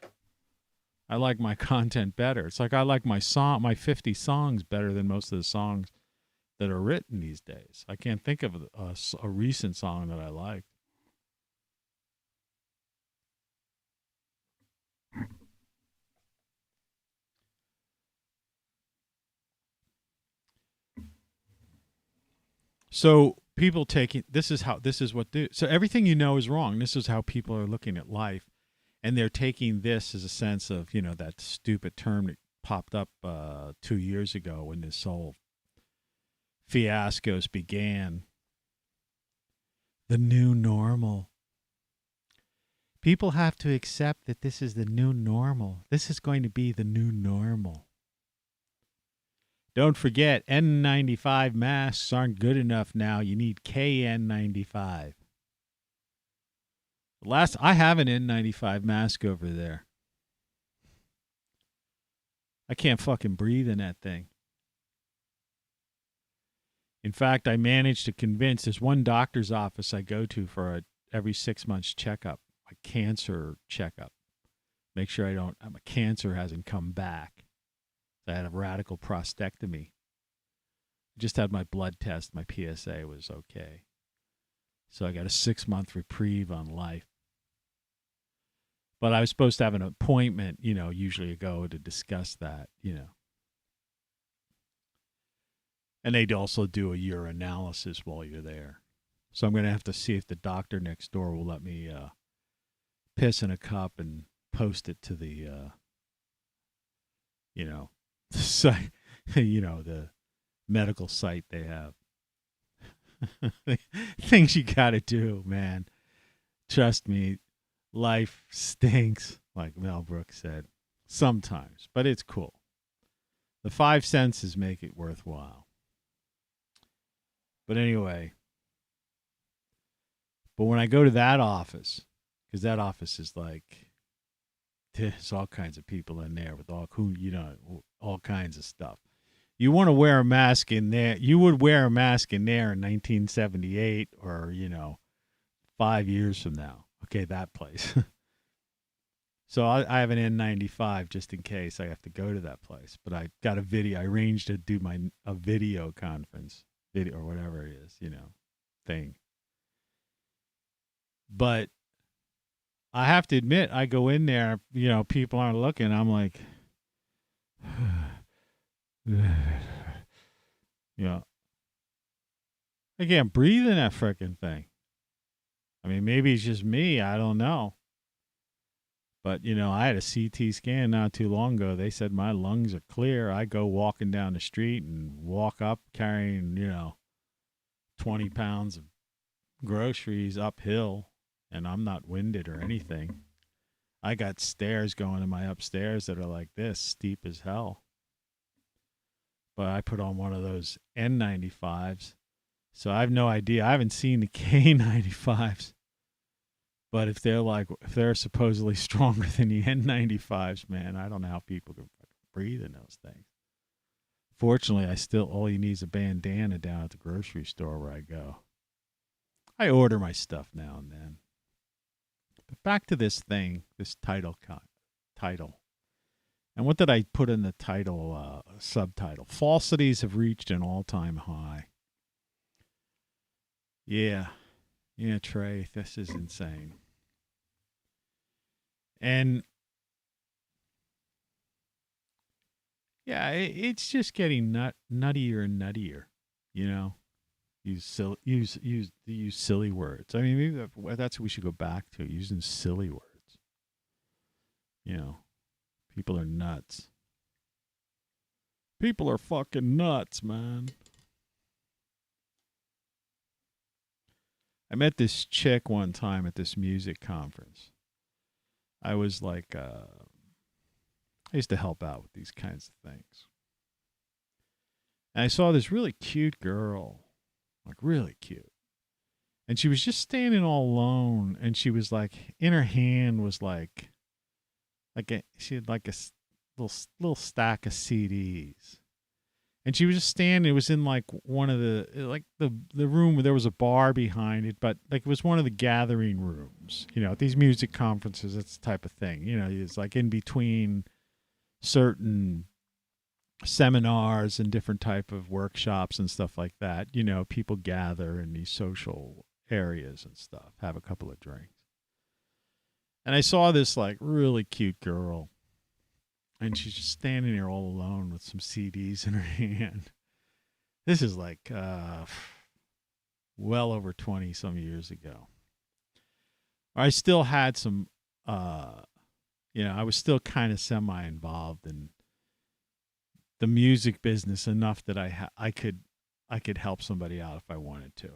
I like my content better. It's like I like my 50 songs better than most of the songs that are written these days. I can't think of a recent song that I liked. So people so everything is wrong. This is how people are looking at life. And they're taking this as a sense of, that stupid term that popped up 2 years ago when this whole fiascos began. The new normal. People have to accept that this is the new normal. This is going to be the new normal. Don't forget, N95 masks aren't good enough now. You need KN95. I have an N95 mask over there. I can't fucking breathe in that thing. In fact, I managed to convince there's one doctor's office I go to for every 6 months checkup, a cancer checkup. Make sure my cancer hasn't come back. I had a radical prostatectomy. Just had my blood test. My PSA was okay. So I got a 6-month reprieve on life. But I was supposed to have an appointment, usually I go to discuss that, And they'd also do a urinalysis while you're there. So I'm going to have to see if the doctor next door will let me piss in a cup and post it to the, the site, the medical site they have. Things you got to do, man. Trust me. Life stinks, like Mel Brooks said, sometimes, but it's cool. The 5 senses make it worthwhile. But anyway, when I go to that office, because that office is like, there's all kinds of people in there with all kinds of stuff. You want to wear a mask in there. You would wear a mask in there in 1978 or, 5 years from now. Okay, that place. So I have an N95 just in case I have to go to that place. But I got a video. I arranged to do a video conference, or whatever it is, thing. But I have to admit, I go in there, people aren't looking. I'm like, I can't breathe in that frickin' thing. I mean, maybe it's just me. I don't know. But, I had a CT scan not too long ago. They said my lungs are clear. I go walking down the street and walk up carrying, 20 pounds of groceries uphill, and I'm not winded or anything. I got stairs going to my upstairs that are like this, steep as hell. But I put on one of those N95s. So I have no idea. I haven't seen the K95s. But if they're supposedly stronger than the N95s, man, I don't know how people can breathe in those things. Fortunately, all you need is a bandana down at the grocery store where I go. I order my stuff now and then. But back to this thing, this title. And what did I put in the title, subtitle? Falsities have reached an all-time high. Yeah, Trey, this is insane. And yeah, it's just getting nuttier and nuttier, Use silly words. I mean, maybe that's what we should go back to, using silly words. People are nuts. People are fucking nuts, man. I met this chick one time at this music conference. I was like, I used to help out with these kinds of things. And I saw this really cute girl, like really cute. And she was just standing all alone. And she was like, in her hand was she had like a little stack of CDs. And she was just standing. It was in like one of the room where there was a bar behind it, but like it was one of the gathering rooms. You know, at these music conferences, it's the type of thing. You know, it's like in between certain seminars and different type of workshops and stuff like that. You know, people gather in these social areas and stuff, have a couple of drinks. And I saw this like really cute girl. And she's just standing there all alone with some CDs in her hand. This is like well over 20 some years ago. I still had some, I was still kind of semi-involved in the music business enough that I could help somebody out if I wanted to.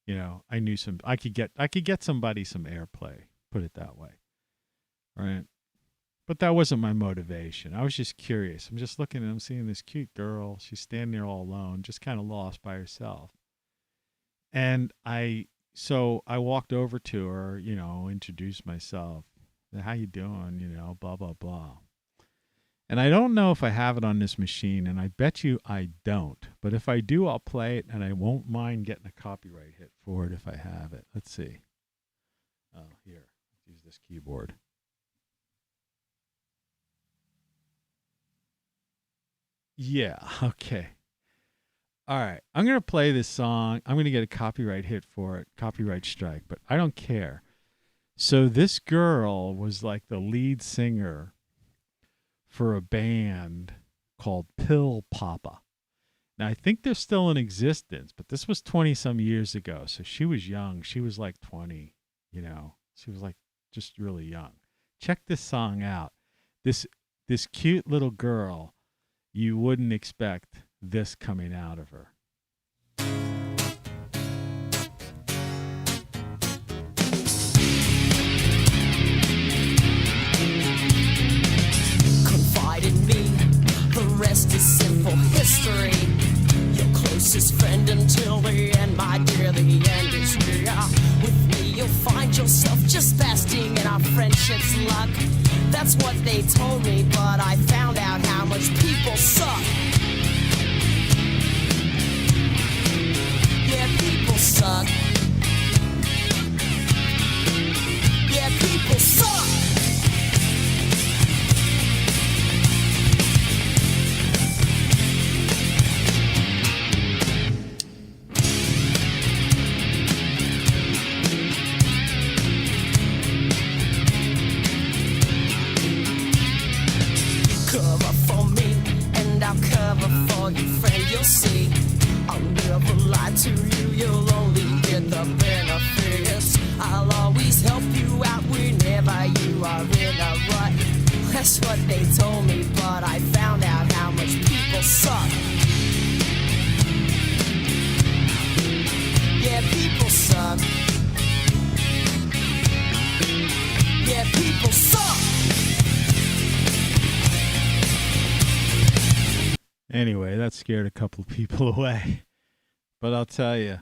You know, I knew I could get somebody some airplay, put it that way. Right? But that wasn't my motivation. I was just curious. I'm just looking and I'm seeing this cute girl. She's standing there all alone, just kind of lost by herself. And so I walked over to her, you know, introduced myself. How you doing? You know, blah, blah, blah. And I don't know if I have it on this machine, and I bet you I don't. But if I do, I'll play it, and I won't mind getting a copyright hit for it if I have it. Let's see. Oh, here. Let's use this keyboard. Yeah, okay. All right. I'm going to play this song. I'm going to get a copyright hit for it, copyright strike, but I don't care. So this girl was like the lead singer for a band called Pill Papa. Now, I think they're still in existence, but this was 20-some years ago, so she was young. She was like 20, you know. She was like just really young. Check this song out. This cute little girl. You wouldn't expect this coming out of her. Confide in me, the rest is simple history. Your closest friend until the end, my dear, the end is here. With me, you'll find yourself just basking in our friendship's luck. That's what they told me, but I found out how much people suck. Yeah, people suck. Yeah, people suck. Cover for me, and I'll cover for you, friend. You'll see, I'll never lie to you. You'll only get the benefits. I'll always help you out whenever you are in a rut. That's what they told me, but I found out how much people suck. Yeah, people suck. Yeah, people suck. Anyway, that scared a couple of people away. But I'll tell you,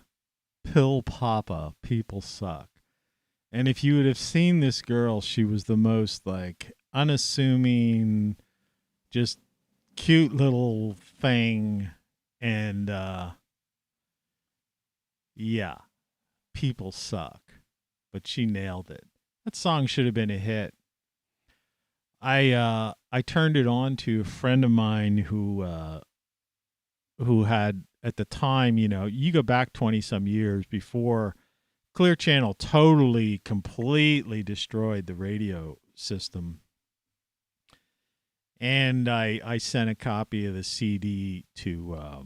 Pill Papa, people suck. And if you would have seen this girl, she was the most like unassuming, just cute little thing. And yeah, people suck. But she nailed it. That song should have been a hit. I turned it on to a friend of mine who had at the time, you know, you go back 20-some years before Clear Channel completely destroyed the radio system. And I sent a copy of the CD to a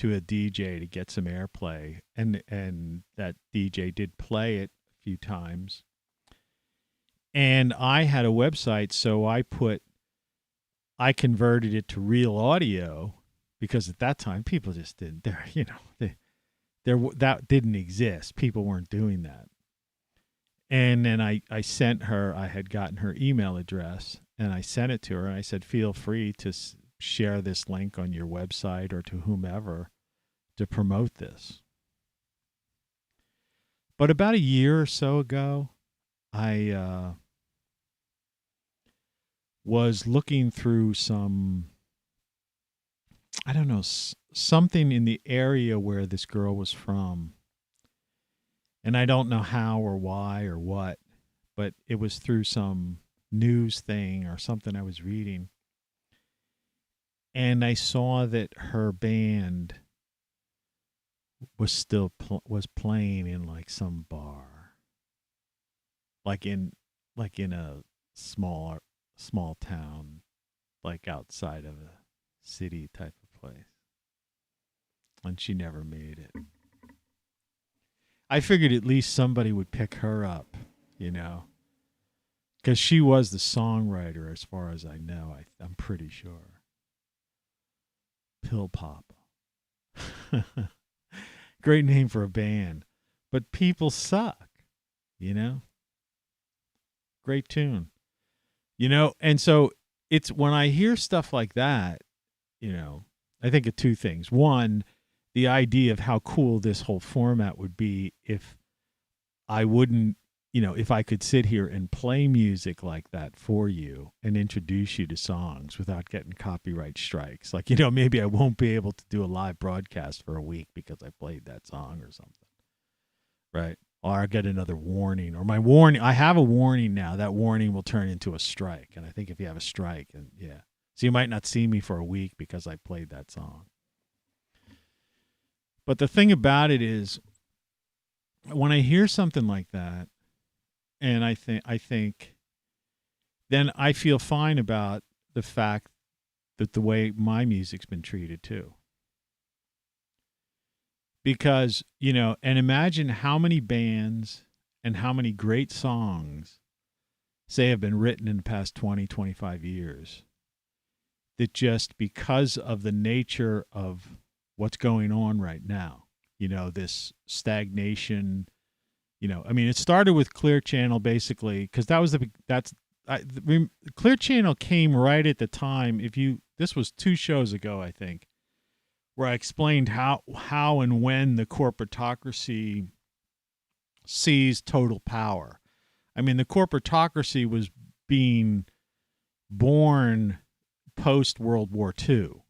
DJ to get some airplay, and that DJ did play it a few times. And I had a website, so I converted it to real audio because at that time people just didn't. That didn't exist. People weren't doing that. And then I sent her. I had gotten her email address, and I sent it to her. And I said, "Feel free to share this link on your website or to whomever to promote this." But about a year or so ago, I was looking through some, I don't know, something in the area where this girl was from. And I don't know how or why or what, but it was through some news thing or something I was reading. And I saw that her band was still was playing in like some bar, like in a small town, like outside of a city type of place. And she never made it. I figured at least somebody would pick her up, because she was the songwriter, as far as I know. I'm pretty sure. Pill Papa. Great name for a band, but people suck, Great tune, and so it's when I hear stuff like that, I think of two things. One, the idea of how cool this whole format would be if I wouldn't, if I could sit here and play music like that for you and introduce you to songs without getting copyright strikes. Like, maybe I won't be able to do a live broadcast for a week because I played that song or something. Right? Or I'll get another warning. Or my warning, I have a warning now. That warning will turn into a strike. And I think if you have a strike, and yeah. So you might not see me for a week because I played that song. But the thing about it is, when I hear something like that, and I think, then I feel fine about the fact that the way my music's been treated too. Because, and imagine how many bands and how many great songs, say, have been written in the past 20, 25 years, that just because of the nature of what's going on right now, this stagnation, it started with Clear Channel basically, because Clear Channel came right at the time. This was 2 shows ago, I think, where I explained how and when the corporatocracy seized total power. I mean, the corporatocracy was being born post-World War II.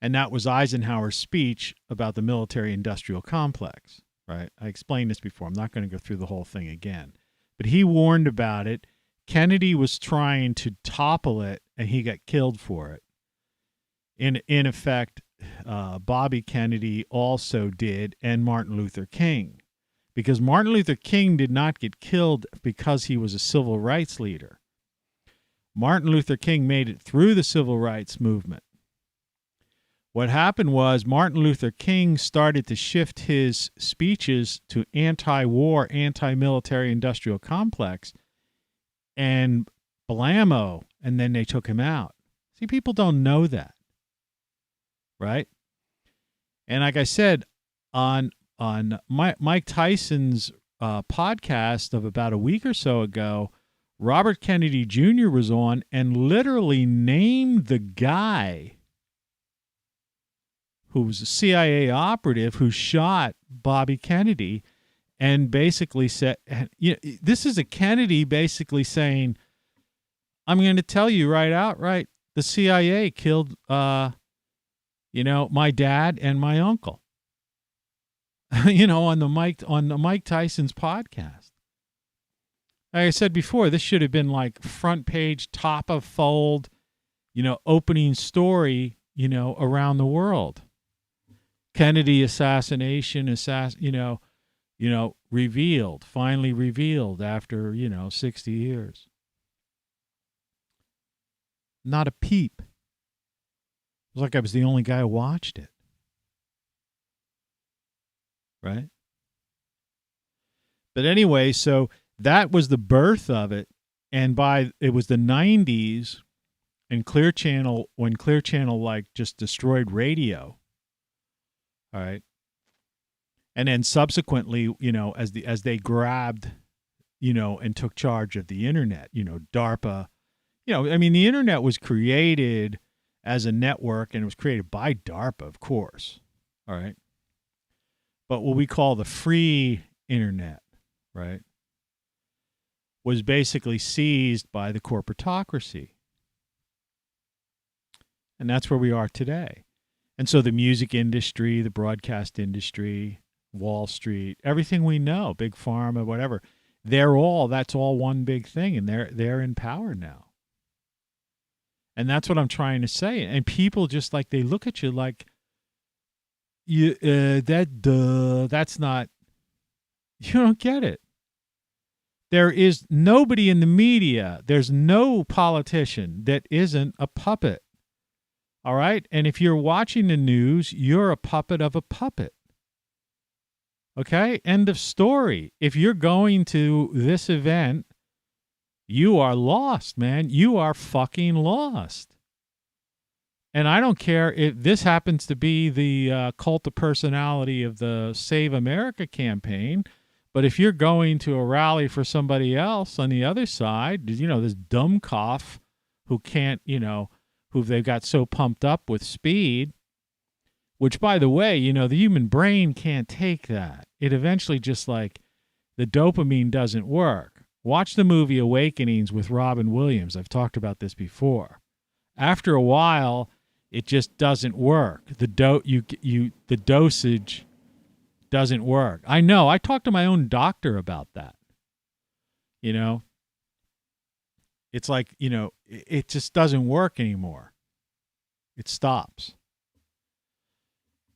And that was Eisenhower's speech about the military-industrial complex, right? I explained this before. I'm not going to go through the whole thing again. But he warned about it. Kennedy was trying to topple it, and he got killed for it. In effect, Bobby Kennedy also did, and Martin Luther King. Because Martin Luther King did not get killed because he was a civil rights leader. Martin Luther King made it through the civil rights movement. What happened was Martin Luther King started to shift his speeches to anti-war, anti-military industrial complex, and blammo, and then they took him out. See, people don't know that, right? And like I said, on Mike Tyson's podcast of about a week or so ago, Robert Kennedy Jr. was on and literally named the guy who was a CIA operative who shot Bobby Kennedy, and basically said, this is a Kennedy basically saying, I'm going to tell you right outright, the CIA killed, my dad and my uncle, on the Mike Tyson's podcast. Like I said before, this should have been like front page, top of fold, opening story, around the world. Kennedy assassination, finally revealed after, 60 years. Not a peep. It was like I was the only guy who watched it. Right? But anyway, so that was the birth of it. And it was the 90s, And Clear Channel, when Clear Channel like just destroyed radio, all right, and then subsequently, as they grabbed, and took charge of the internet, DARPA, the internet was created as a network, and it was created by DARPA, of course, all right. But what we call the free internet, right, was basically seized by the corporatocracy. And that's where we are today. And so the music industry, the broadcast industry, Wall Street, everything we know, Big Pharma, whatever, that's all one big thing, and they're in power now. And that's what I'm trying to say. And people just like, they look at you like, that's not, you don't get it. There is nobody in the media, there's no politician that isn't a puppet. All right? And if you're watching the news, you're a puppet of a puppet. Okay? End of story. If you're going to this event, you are lost, man. You are fucking lost. And I don't care if this happens to be the cult of personality of the Save America campaign, but if you're going to a rally for somebody else on the other side, this dumb cough who can't, who they've got so pumped up with speed, which, by the way, the human brain can't take that. It eventually just like the dopamine doesn't work. Watch the movie Awakenings with Robin Williams. I've talked about this before. After a while, it just doesn't work. The dosage doesn't work. I know. I talked to my own doctor about that. It's like, it just doesn't work anymore. It stops.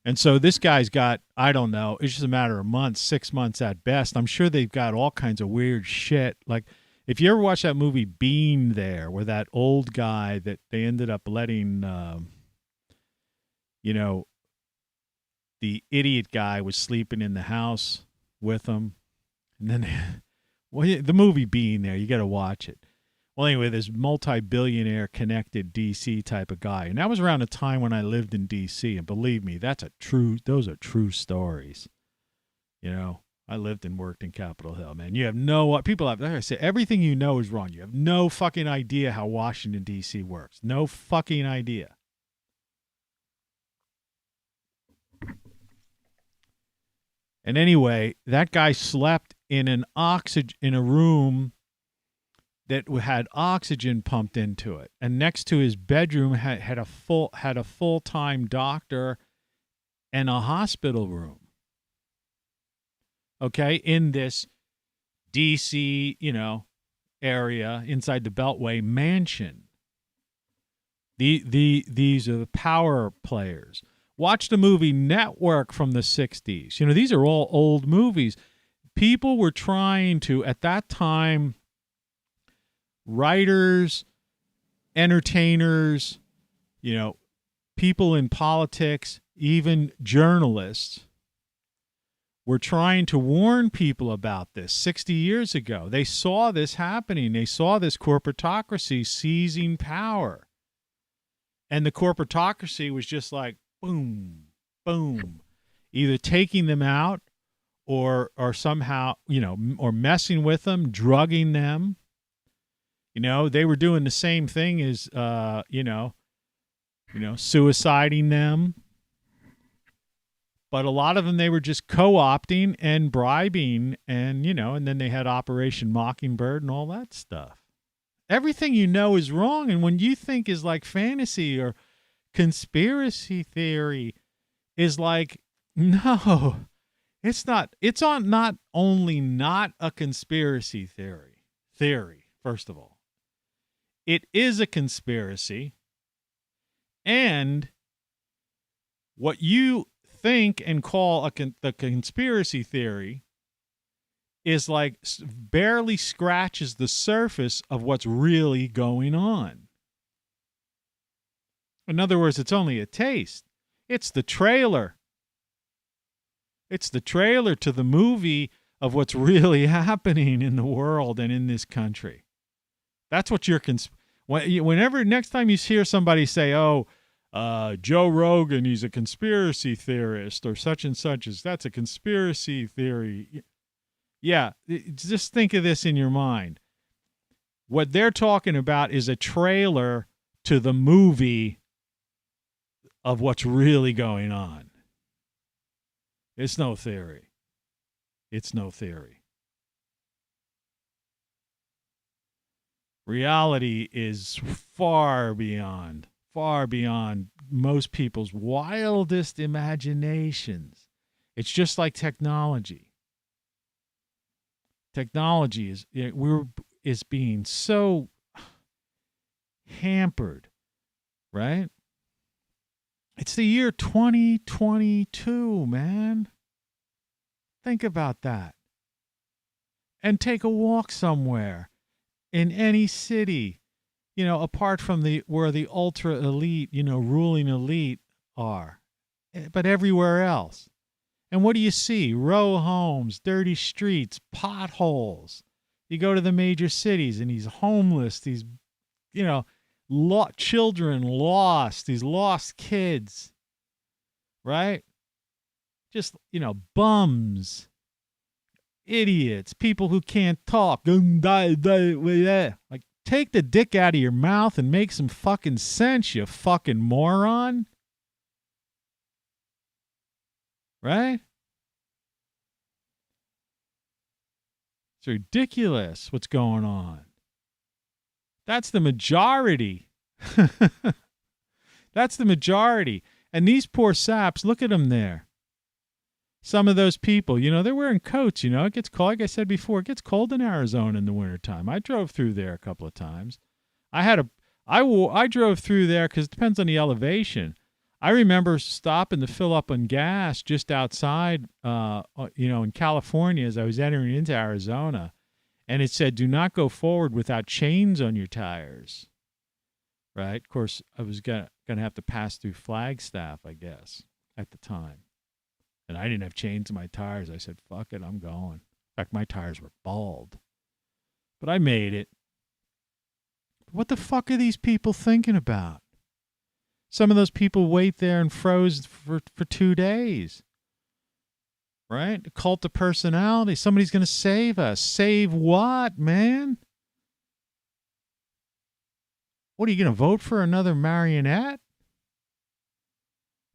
And so this guy's got, I don't know, it's just a matter of months, 6 months at best. I'm sure they've got all kinds of weird shit. Like, if you ever watch that movie Being There, where that old guy that they ended up letting, the idiot guy was sleeping in the house with him. And then, the movie Being There, you got to watch it. Well, anyway, this multi-billionaire connected D.C. type of guy. And that was around the time when I lived in D.C. And believe me, those are true stories. I lived and worked in Capitol Hill, man. You have people have, like I said, everything you know is wrong. You have no fucking idea how Washington, D.C. works. No fucking idea. And anyway, that guy slept in a room that had oxygen pumped into it, and next to his bedroom had a full-time doctor and a hospital room. Okay, in this DC, area inside the Beltway mansion. These are the power players. Watch the movie Network from the 60s. These are all old movies. People were trying to, at that time, writers, entertainers, people in politics, even journalists, were trying to warn people about this 60 years ago. They saw this happening. They saw this corporatocracy seizing power. And the corporatocracy was just like, boom, boom, either taking them out or somehow, or messing with them, drugging them. They were doing the same thing as, suiciding them. But a lot of them, they were just co-opting and bribing and, and then they had Operation Mockingbird and all that stuff. Everything is wrong. And when you think is like fantasy or conspiracy theory is like, no, it's not. It's not only not a conspiracy theory, first of all. It is a conspiracy, and what you think and call the conspiracy theory is like barely scratches the surface of what's really going on. In other words, it's only a taste. It's the trailer. It's the trailer to the movie of what's really happening in the world and in this country. That's what Whenever next time you hear somebody say, "Oh, Joe Rogan, he's a conspiracy theorist," or such and such, that's a conspiracy theory. Yeah, just think of this in your mind. What they're talking about is a trailer to the movie of what's really going on. It's no theory. It's no theory. Reality is far beyond most people's wildest imaginations. It's just like technology. Technology is being so hampered, right? It's the year 2022, man. Think about that. And take a walk somewhere in any city, apart from where the ultra elite, ruling elite are, but everywhere else. And what do you see? Row homes, dirty streets, potholes. You go to the major cities and he's homeless, these, children lost, these lost kids, right? Just, bums, idiots, people who can't talk. Like, take the dick out of your mouth and make some fucking sense, you fucking moron. Right? It's ridiculous what's going on. That's the majority. That's the majority. And these poor saps, look at them there. Some of those people, they're wearing coats, it gets cold. Like I said before, it gets cold in Arizona in the wintertime. I drove through there a couple of times. I drove through there because it depends on the elevation. I remember stopping to fill up on gas just outside, in California as I was entering into Arizona. And it said, do not go forward without chains on your tires. Right? Of course, I was going to have to pass through Flagstaff, I guess, at the time. And I didn't have chains on my tires. I said, fuck it, I'm going. In fact, my tires were bald. But I made it. What the fuck are these people thinking about? Some of those people wait there and froze for 2 days. Right? A cult of personality. Somebody's going to save us. Save what, man? What, are you going to vote for another marionette?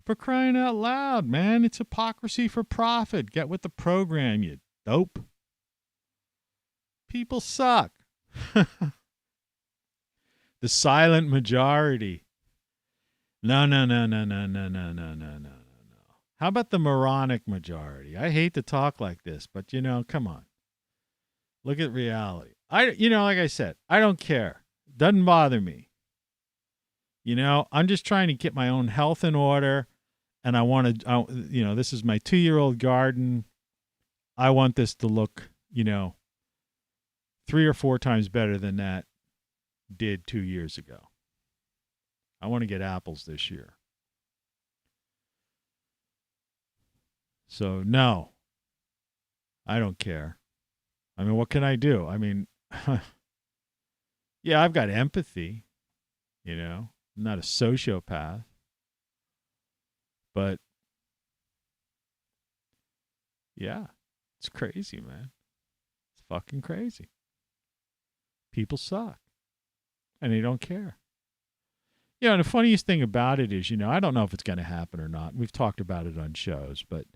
For crying out loud, man. It's hypocrisy for profit. Get with the program, you dope. People suck. The silent majority. No. How about the moronic majority? I hate to talk like this, but, come on. Look at reality. Like I said, I don't care. Doesn't bother me. I'm just trying to get my own health in order. And I want to, this is my 2-year-old garden. I want this to look, 3 or 4 times better than that did 2 years ago. I want to get apples this year. So, no, I don't care. I mean, what can I do? I mean, yeah, I've got empathy, I'm not a sociopath. But, yeah, it's crazy, man. It's fucking crazy. People suck. And they don't care. And the funniest thing about it is, I don't know if it's going to happen or not. We've talked about it on shows, but,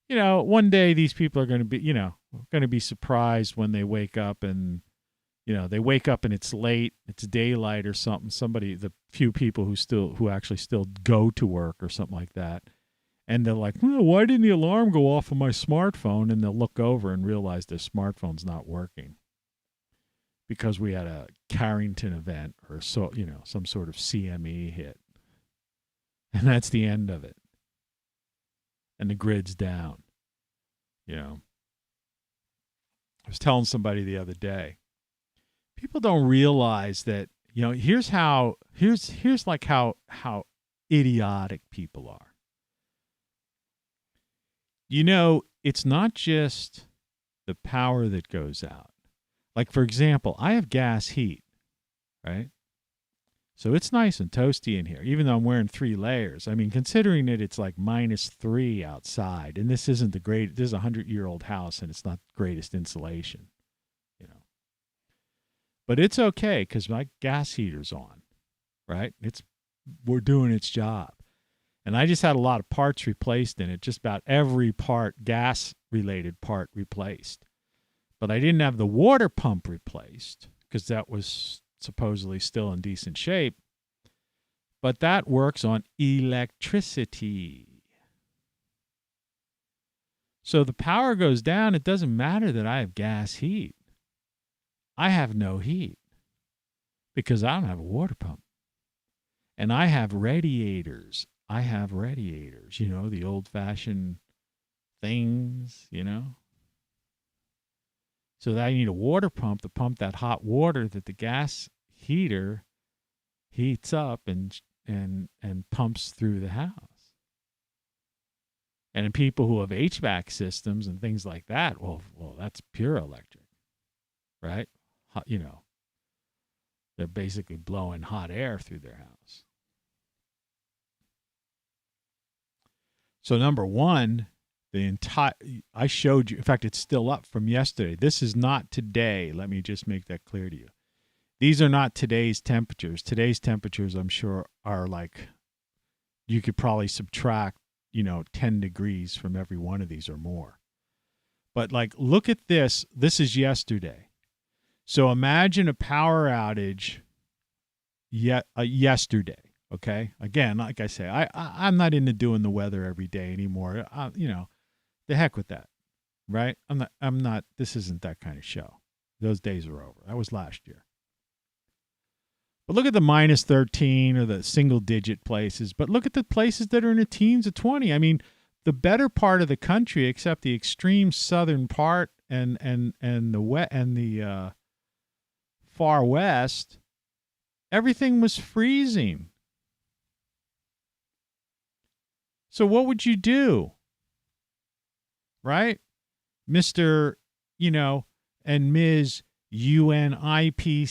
one day these people are going to be, going to be surprised when they wake up and, they wake up and it's late, it's daylight or something. The few people who actually still go to work or something like that. And they're like, well, why didn't the alarm go off on my smartphone? And they'll look over and realize their smartphone's not working because we had a Carrington event or some sort of CME hit. And that's the end of it. And the grid's down. I was telling somebody the other day, people don't realize that, here's like how idiotic people are. It's not just the power that goes out. Like, for example, I have gas heat, right? So it's nice and toasty in here, even though I'm wearing 3 layers. I mean, considering that it's like -3 outside, and this isn't the great, this is a 100-year-old house, and it's not the greatest insulation, you know. But it's okay because my gas heater's on, right? We're doing its job. And I just had a lot of parts replaced in it, just about every part, gas-related part replaced. But I didn't have the water pump replaced because that was supposedly still in decent shape. But that works on electricity. So the power goes down. It doesn't matter that I have gas heat. I have no heat because I don't have a water pump. And I have radiators. You know, the old-fashioned things, you know. So that I need a water pump to pump that hot water that the gas heater heats up and pumps through the house. And people who have HVAC systems and things like that, well, that's pure electric, right? You know, they're basically blowing hot air through their house. So number one, I showed you, in fact, it's still up from yesterday. This is not today. Let me just make that clear to you. These are not today's temperatures. Today's temperatures, I'm sure, are like, you could probably subtract, 10 degrees from every one of these or more. But like, look at this. This is yesterday. So imagine a power outage yesterday. Okay. Again, like I say, I'm not into doing the weather every day anymore. The heck with that, right? I'm not. This isn't that kind of show. Those days are over. That was last year. But look at the -13 or the single-digit places. But look at the places that are in the teens of 20. I mean, the better part of the country, except the extreme southern part and the far west, everything was freezing. So what would you do? Right? Mr., and Ms. UNIPCC,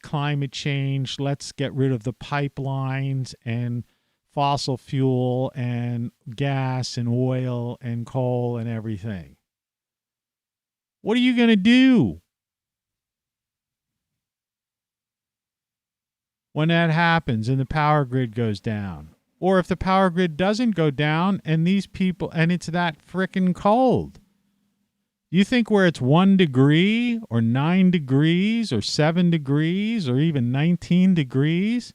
climate change, let's get rid of the pipelines and fossil fuel and gas and oil and coal and everything. What are you going to do when that happens and the power grid goes down? Or if the power grid doesn't go down and these people, and it's that frickin' cold. You think where it's 1 degree or 9 degrees or 7 degrees or even 19 degrees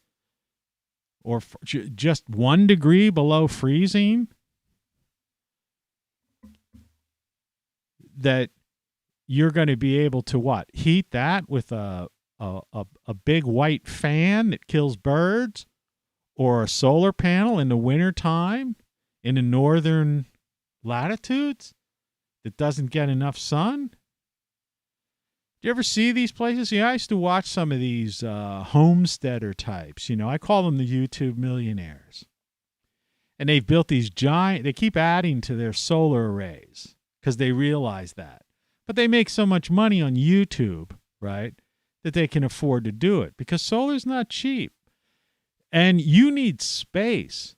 or just 1 degree below freezing, that you're going to be able to what? Heat that with a big white fan that kills birds? Or a solar panel in the wintertime in the northern latitudes that doesn't get enough sun? Do you ever see these places? I used to watch some of these homesteader types. I call them the YouTube millionaires. And they've built these they keep adding to their solar arrays because they realize that. But they make so much money on YouTube, right, that they can afford to do it because solar's not cheap. And you need space.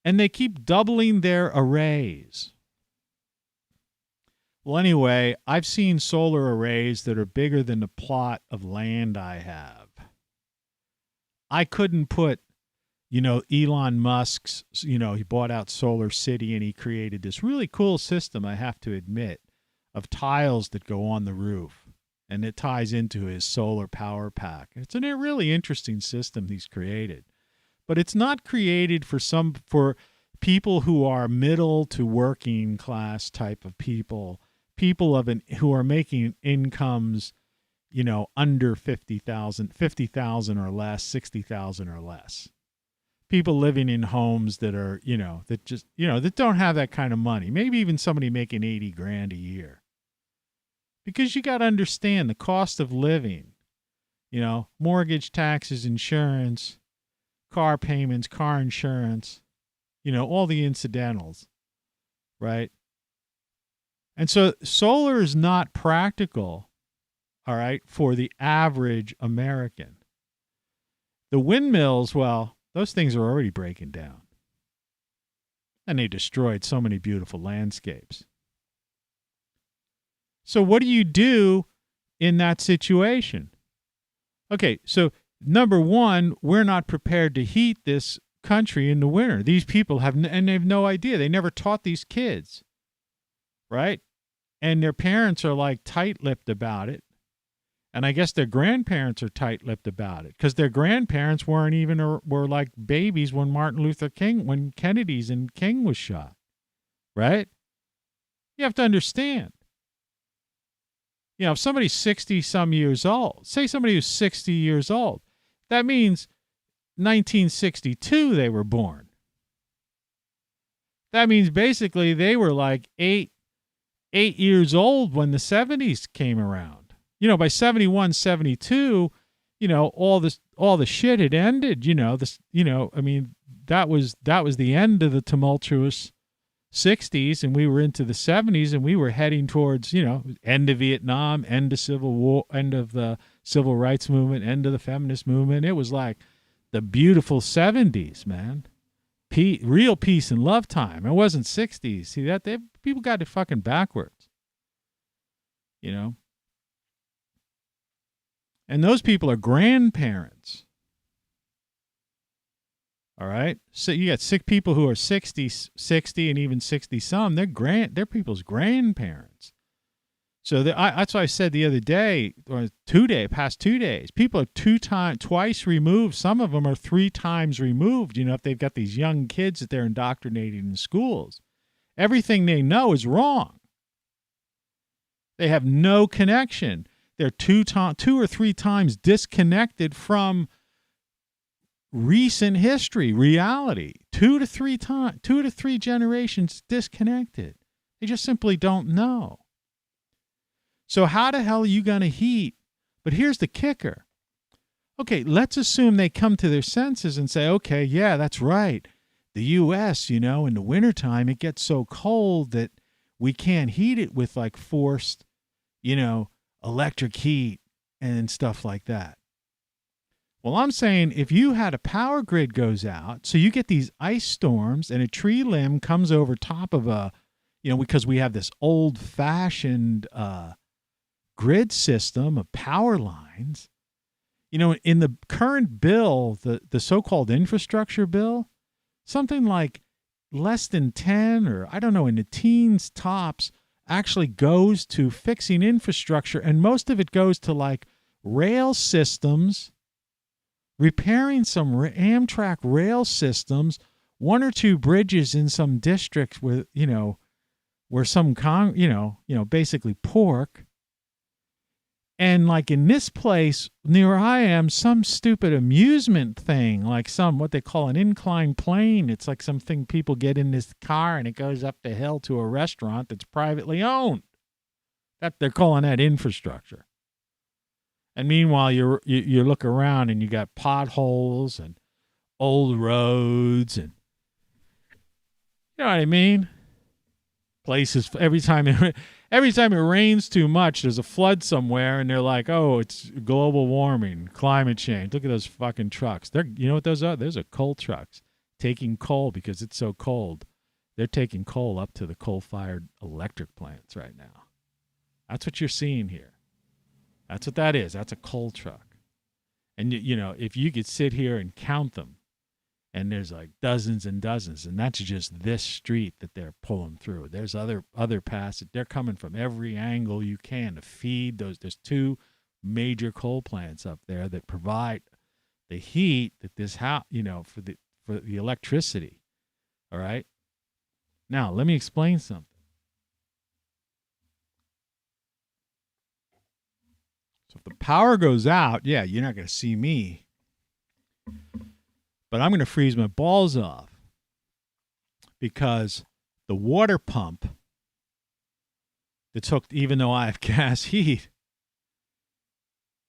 And they keep doubling their arrays. Well, anyway, I've seen solar arrays that are bigger than the plot of land I have. I couldn't put, Elon Musk's, he bought out Solar City and he created this really cool system, I have to admit, of tiles that go on the roof. And it ties into his solar power pack. It's a really interesting system he's created. But it's not created for people who are middle to working class type of people who are making incomes, under 50,000 or less, 60,000 or less. People living in homes that are, that don't have that kind of money. Maybe even somebody making 80 grand a year. Because you got to understand the cost of living, mortgage, taxes, insurance, car payments, car insurance, all the incidentals, right? And so solar is not practical, all right, for the average American. The windmills, well, those things are already breaking down. And they destroyed so many beautiful landscapes. So what do you do in that situation? Okay, so number one, we're not prepared to heat this country in the winter. These people and they have no idea. They never taught these kids, right? And their parents are like tight-lipped about it. And I guess their grandparents are tight-lipped about it because their grandparents were like babies when when Kennedy's and King was shot, right? You have to understand. You know, if somebody's 60-some years old, say somebody who's 60 years old, that means 1962 they were born. That means basically they were like eight years old when the 70s came around. You know, by 71, 72, you know, all the shit had ended, you know, I mean, that was the end of the tumultuous 60s, and we were into the 70s, and we were heading towards, you know, end of Vietnam, end of Civil War, end of the Civil Rights Movement, end of the feminist movement. It was like the beautiful 70s, man. Real peace and love time. It wasn't 60s. See, people got it fucking backwards, you know. And those people are grandparents. All right? So you got sick people who are 60 and even 60-some. They're people's grandparents. So that's why I said the other day, or past 2 days, people are twice removed. Some of them are 3 times removed, you know, if they've got these young kids that they're indoctrinating in schools. Everything they know is wrong. They have no connection. They're 2 or 3 times disconnected from recent history, reality. 2 to 3 generations disconnected. They just simply don't know. So how the hell are you going to heat? But here's the kicker. Okay, let's assume they come to their senses and say, okay, yeah, that's right. The U.S., you know, in the wintertime, it gets so cold that we can't heat it with like forced, you know, electric heat and stuff like that. Well, I'm saying if you had a power grid goes out, so you get these ice storms and a tree limb comes over top of because we have this old-fashioned grid system of power lines. You know, in the current bill, the so-called infrastructure bill, something like less than 10 or I don't know, in the teens tops, actually goes to fixing infrastructure, and most of it goes to like rail systems, repairing some Amtrak rail systems, 1 or 2 bridges in some districts where some basically pork. And like in this place near I am, some stupid amusement thing, like what they call an inclined plane. It's like something people get in this car and it goes up the hill to a restaurant that's privately owned. That they're calling that infrastructure. And meanwhile, you look around and you got potholes and old roads and you know what I mean. Places every time it rains too much, there's a flood somewhere, and they're like, "Oh, it's global warming, climate change." Look at those fucking trucks. You know what those are? Those are coal trucks taking coal because it's so cold. They're taking coal up to the coal-fired electric plants right now. That's what you're seeing here. That's what that is. That's a coal truck. And you know, if you could sit here and count them, and there's like dozens and dozens, and that's just this street that they're pulling through. There's other passages. They're coming from every angle you can to feed those. There's 2 major coal plants up there that provide the heat that this house, for the electricity. All right. Now let me explain something. So if the power goes out, yeah, you're not going to see me. But I'm going to freeze my balls off because the water pump that's hooked, even though I have gas heat,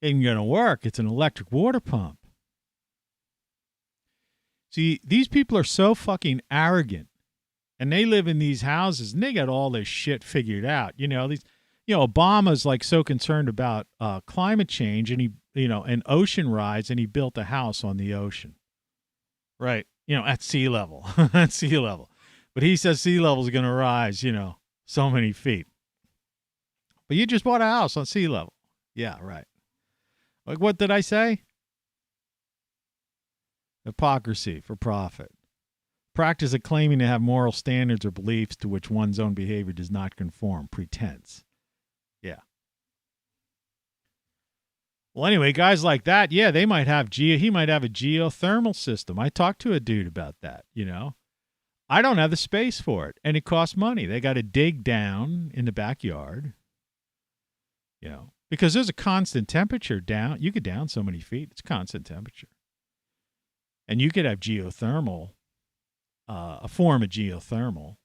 isn't going to work. It's an electric water pump. See, these people are so fucking arrogant, and they live in these houses, and they got all this shit figured out. Obama's like so concerned about climate change, and an ocean rise, and he built a house on the ocean. Right. At sea level. At sea level. But he says sea level is going to rise, so many feet. But you just bought a house on sea level. Yeah, right. Like, what did I say? Hypocrisy for profit. Practice of claiming to have moral standards or beliefs to which one's own behavior does not conform. Pretense. Yeah. Well, anyway, guys like that, yeah, they might have he might have a geothermal system. I talked to a dude about that, I don't have the space for it, and it costs money. They got to dig down in the backyard, because there's a constant temperature down. You could down so many feet. It's constant temperature. And you could have geothermal, a form of geothermal,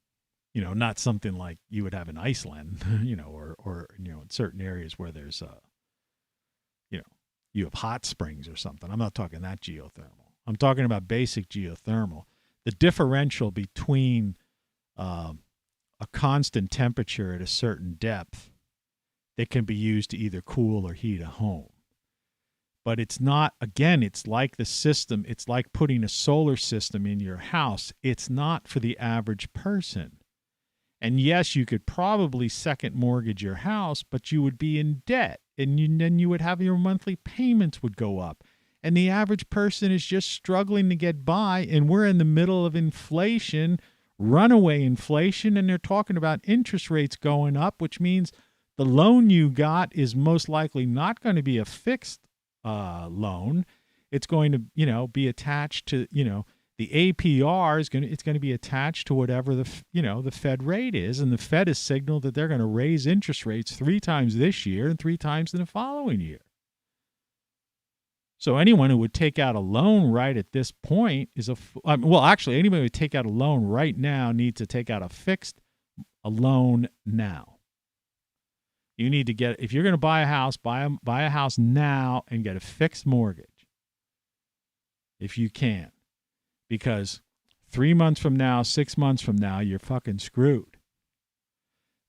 not something like you would have in Iceland, or in certain areas where there's, you have hot springs or something. I'm not talking that geothermal. I'm talking about basic geothermal. The differential between a constant temperature at a certain depth that can be used to either cool or heat a home. But it's not, again, it's like the system. It's like putting a solar system in your house. It's not for the average person. And yes, you could probably second mortgage your house, but you would be in debt. And then you would have your monthly payments would go up. And the average person is just struggling to get by. And we're in the middle of inflation, runaway inflation. And they're talking about interest rates going up, which means the loan you got is most likely not going to be a fixed loan. It's going to, be attached to, the APR is going to be attached to whatever the Fed rate is. And the Fed has signaled that they're going to raise interest rates 3 times this year and 3 times in the following year. So anyone who would take out a loan right at this point is anybody who would take out a loan right now needs to take out a loan now. You need to if you're going to buy a house, buy a house now and get a fixed mortgage if you can. Because 3 months from now, 6 months from now, you're fucking screwed.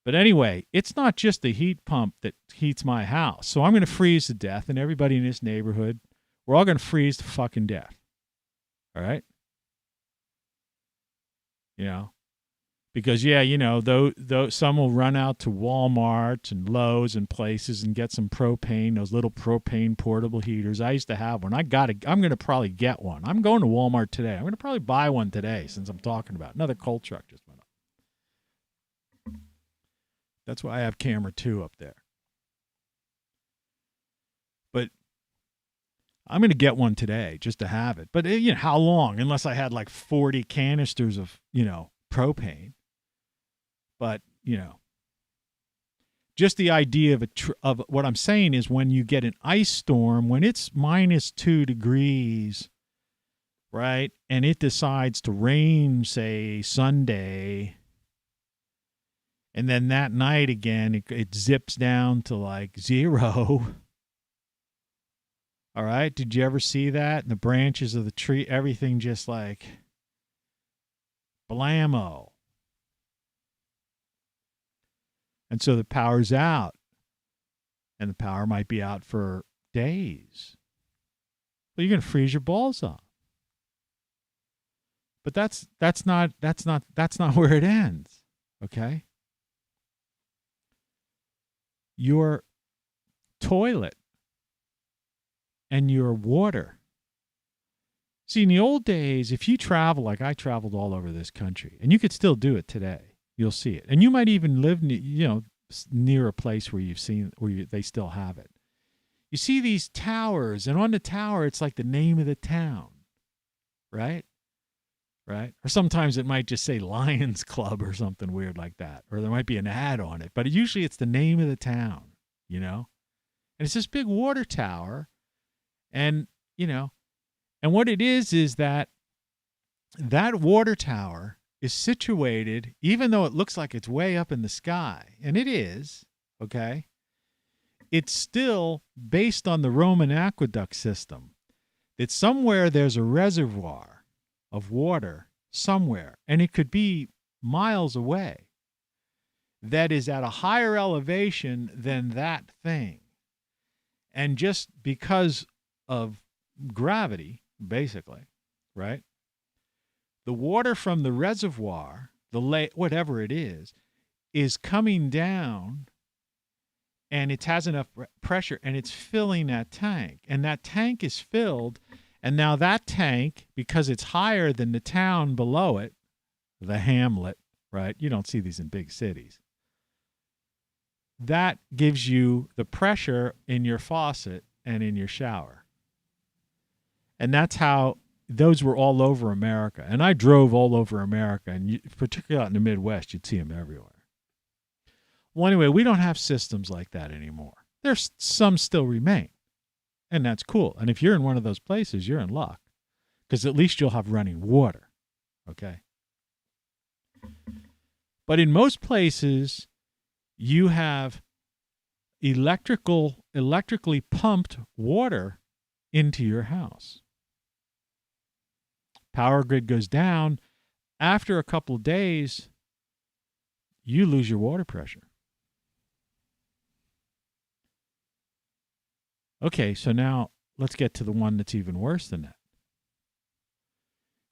But anyway, it's not just the heat pump that heats my house. So I'm going to freeze to death, and everybody in this neighborhood, we're all going to freeze to fucking death. All right? Because, though some will run out to Walmart and Lowe's and places and get some propane, those little propane portable heaters. I used to have one. I'm going to probably get one. I'm going to Walmart today. I'm going to probably buy one today since I'm talking about it. Another coal truck just went up. That's why I have camera 2 up there. But I'm going to get one today just to have it. But, how long? Unless I had like 40 canisters of, propane. But, just the idea of what I'm saying is when you get an ice storm, when it's -2 degrees, right, and it decides to rain, say, Sunday, and then that night again, it zips down to like 0. All right, did you ever see that? And the branches of the tree, everything just like blammo. And so the power's out. And the power might be out for days. Well, you're going to freeze your balls off. But that's not where it ends. Okay? Your toilet and your water. See, in the old days, if you travel, like I traveled all over this country, and you could still do it today, you'll see it. And you might even live, near a place where they still have it. You see these towers, and on the tower, it's like the name of the town, right? Right? Or sometimes it might just say Lions Club or something weird like that. Or there might be an ad on it. But usually it's the name of the town, And it's this big water tower. And, and what it is that water tower is situated, even though it looks like it's way up in the sky, and it is, okay, it's still based on the Roman aqueduct system, that somewhere there's a reservoir of water somewhere, and it could be miles away, that is at a higher elevation than that thing. And just because of gravity, basically, right? The water from the reservoir, whatever it is coming down, and it has enough pressure, and it's filling that tank. And that tank is filled, and now that tank, because it's higher than the town below it, the hamlet, right? You don't see these in big cities. That gives you the pressure in your faucet and in your shower. And that's how those were all over America. And I drove all over America, and particularly out in the Midwest, you'd see them everywhere. Well, anyway, we don't have systems like that anymore. There's some still remain, and that's cool. And if you're in one of those places, you're in luck, because at least you'll have running water, okay? But in most places, you have electrically pumped water into your house. Power grid goes down. After a couple of days, you lose your water pressure. Okay, so now let's get to the one that's even worse than that.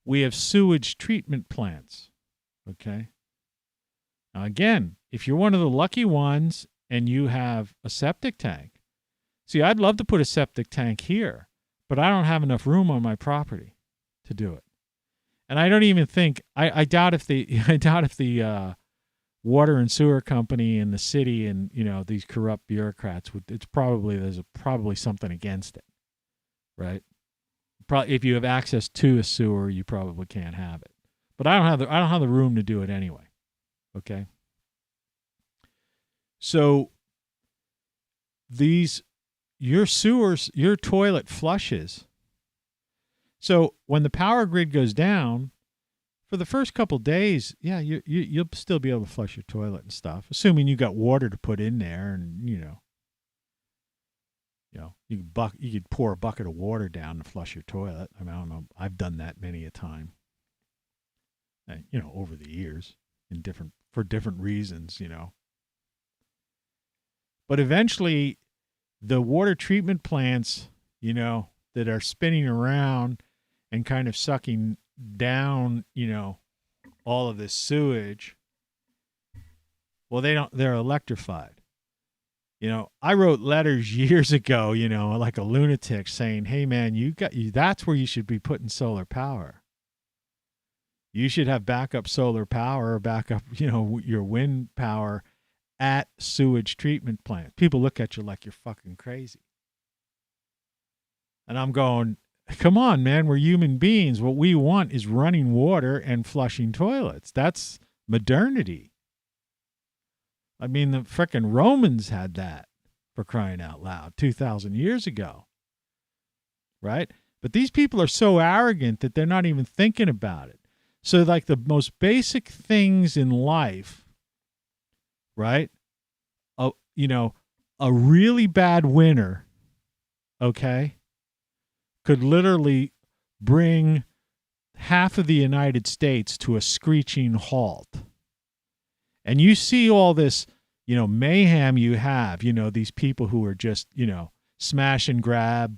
We have sewage treatment plants, okay? Now again, if you're one of the lucky ones and you have a septic tank, see, I'd love to put a septic tank here, but I don't have enough room on my property to do it. And I don't even think, I doubt if the water and sewer company in the city and, you know, these corrupt bureaucrats would, there's probably something against it, right? Probably if you have access to a sewer, you probably can't have it. But I don't have the room to do it anyway. Okay. So your sewers, your toilet flushes. So when the power grid goes down, for the first couple days, yeah, you'll still be able to flush your toilet and stuff, assuming you got water to put in there, and you could pour a bucket of water down to flush your toilet. I mean, I don't know. I've done that many a time. Over the years, for different reasons, But eventually, the water treatment plants, that are spinning around and kind of sucking down, all of this sewage, well, they're electrified. I wrote letters years ago, like a lunatic, saying, hey man, that's where you should be putting solar power. You should have backup solar power, backup, your wind power at sewage treatment plants. People look at you like you're fucking crazy. And I'm going, come on, man, we're human beings. What we want is running water and flushing toilets. That's modernity. I mean, the frickin' Romans had that, for crying out loud, 2,000 years ago. Right? But these people are so arrogant that they're not even thinking about it. So, like, the most basic things in life, right? A really bad winter, okay, could literally bring half of the United States to a screeching halt. And you see all this, mayhem you have, these people who are just, smash and grab,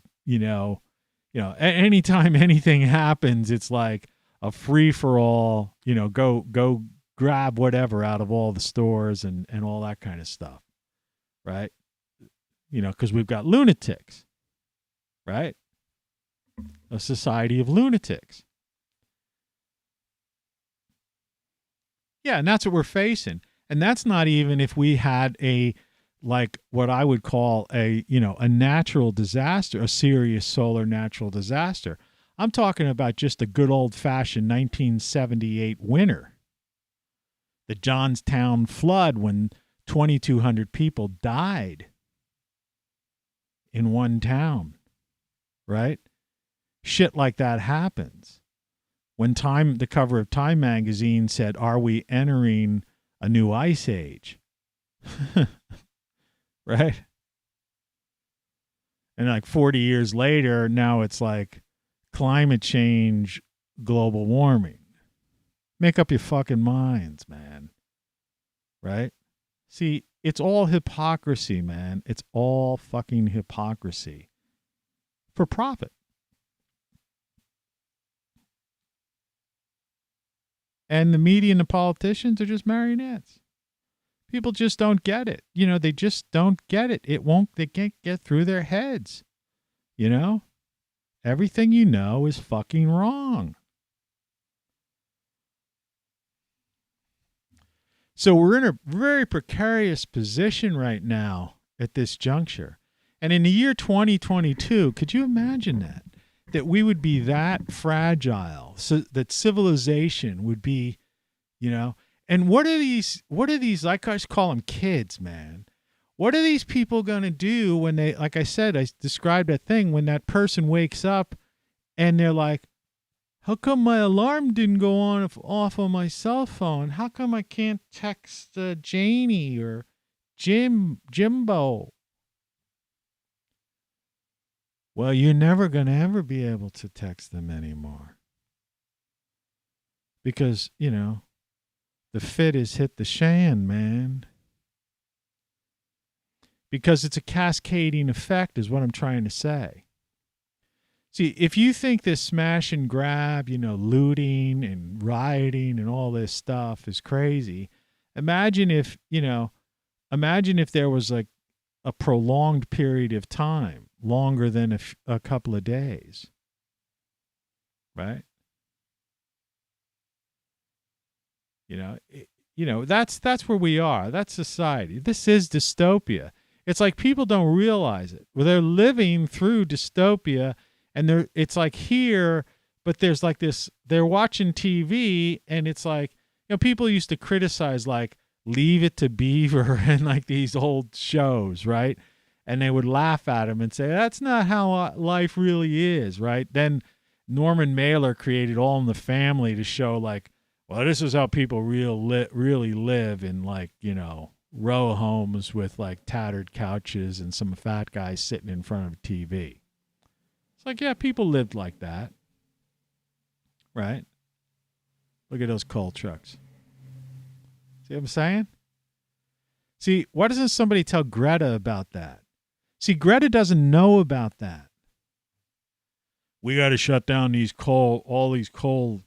anytime anything happens, it's like a free for all, go grab whatever out of all the stores and all that kind of stuff. Right? Because we've got lunatics, right? A society of lunatics. Yeah, and that's what we're facing. And that's not even if we had what I would call a natural disaster, a serious solar natural disaster. I'm talking about just a good old-fashioned 1978 winter. The Johnstown Flood, when 2,200 people died in one town, right? Shit like that happens. When the cover of Time magazine said, "Are we entering a new ice age?" Right? And like 40 years later, now it's like climate change, global warming. Make up your fucking minds, man. Right? See, It's all hypocrisy, man. It's all fucking hypocrisy for profit. And the media and the politicians are just marionettes. People just don't get it. You know, they just don't get it. They can't get through their heads. You know? Everything you know is fucking wrong. So we're in a very precarious position right now at this juncture. And in the year 2022, could you imagine that? That we would be that fragile, so that civilization would be, you know. And what are these, like I just call them kids, man. What are these people going to do when they, like I said, I described that thing when that person wakes up and they're like, how come my alarm didn't go off on my cell phone? How come I can't text Janie or Jimbo? Well, you're never going to ever be able to text them anymore. Because, you know, the fit has hit the shan, man. Because it's a cascading effect is what I'm trying to say. See, if you think this smash and grab, you know, looting and rioting and all this stuff is crazy, imagine if there was like a prolonged period of time, longer than a couple of days. Right? That's where we are. That's society. This is dystopia. It's like people don't realize it. Well, they're living through dystopia, and it's like here, but there's like this, they're watching TV, and it's like, you know, people used to criticize like Leave It to Beaver and like these old shows, right? And they would laugh at them and say, that's not how life really is, right? Then Norman Mailer created All in the Family to show like, well, this is how people really live in, like, you know, row homes with like tattered couches and some fat guy sitting in front of a TV. It's like, yeah, people lived like that. Right? Look at those coal trucks. See what I'm saying? See, why doesn't somebody tell Greta about that? See, Greta doesn't know about that. We got to shut down all these coal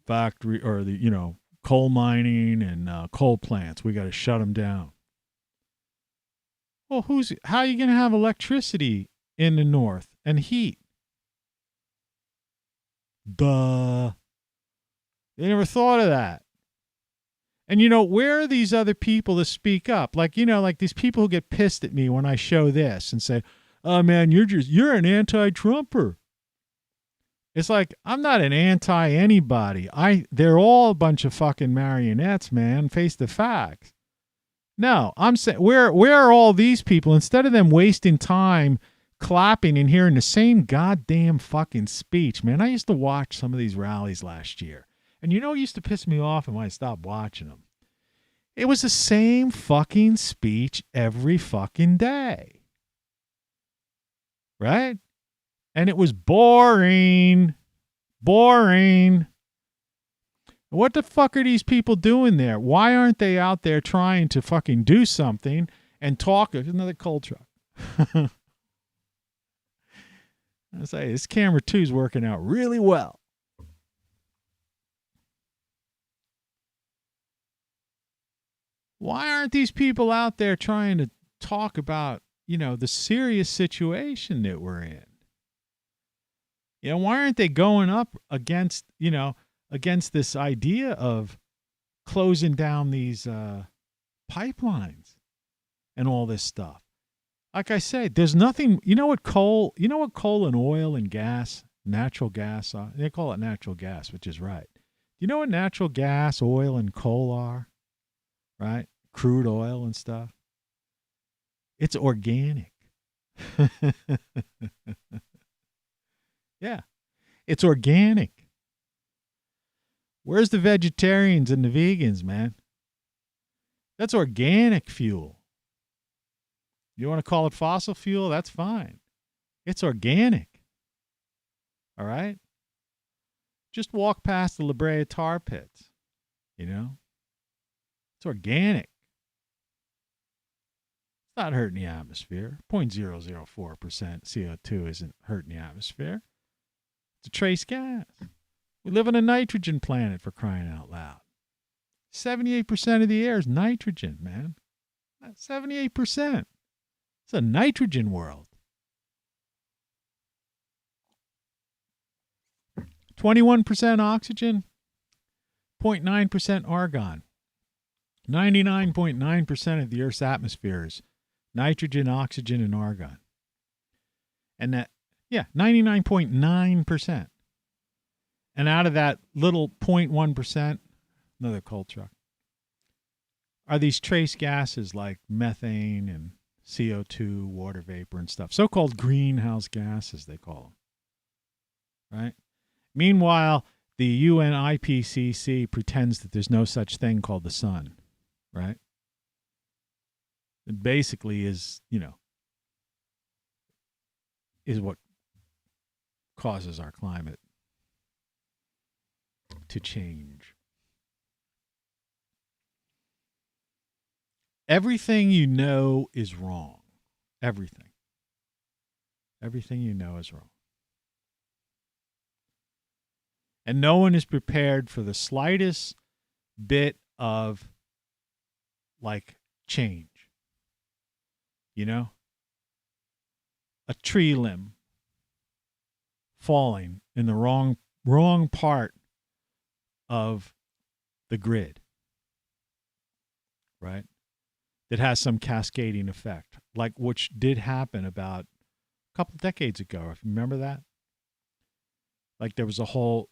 factory, or the, you know, coal mining and coal plants. We got to shut them down. Well, how are you going to have electricity in the north and heat? Duh. They never thought of that. And, you know, where are these other people to speak up? Like, you know, like these people who get pissed at me when I show this and say, oh man, you're an anti-Trumper. It's like, I'm not an anti-anybody. They're all a bunch of fucking marionettes, man. Face the facts. No, I'm saying, where are all these people? Instead of them wasting time clapping and hearing the same goddamn fucking speech, man. I used to watch some of these rallies last year. And you know what used to piss me off, and when I stopped watching them? It was the same fucking speech every fucking day. Right? And it was boring. Boring. What the fuck are these people doing there? Why aren't they out there trying to fucking do something and talk? Another coal truck. I say, this camera 2 is working out really well. Why aren't these people out there trying to talk about, you know, the serious situation that we're in? You know, why aren't they going up against this idea of closing down these pipelines and all this stuff? Like I say, there's nothing, you know what coal and oil and gas, natural gas are? They call it natural gas, which is right. You know what natural gas, oil, and coal are? Right? Crude oil and stuff. It's organic. Yeah. It's organic. Where's the vegetarians and the vegans, man? That's organic fuel. You want to call it fossil fuel? That's fine. It's organic. All right? Just walk past the Brea Tar Pits, you know? It's organic. It's not hurting the atmosphere. 0.004% CO2 isn't hurting the atmosphere. It's a trace gas. We live on a nitrogen planet, for crying out loud. 78% of the air is nitrogen, man. 78%. It's a nitrogen world. 21% oxygen, 0.9% argon. 99.9% of the Earth's atmosphere is nitrogen, oxygen, and argon. And that, 99.9%. And out of that little 0.1%, another coal truck, are these trace gases like methane and CO2, water vapor and stuff. So-called greenhouse gases, they call them. Right? Meanwhile, the UN IPCC pretends that there's no such thing called the sun. Right? It basically is, is what causes our climate to change. Everything you know is wrong. Everything. Everything you know is wrong. And no one is prepared for the slightest bit of, change. A tree limb falling in the wrong part of the grid, right? That has some cascading effect, which did happen about a couple decades ago. If you remember that, there was a whole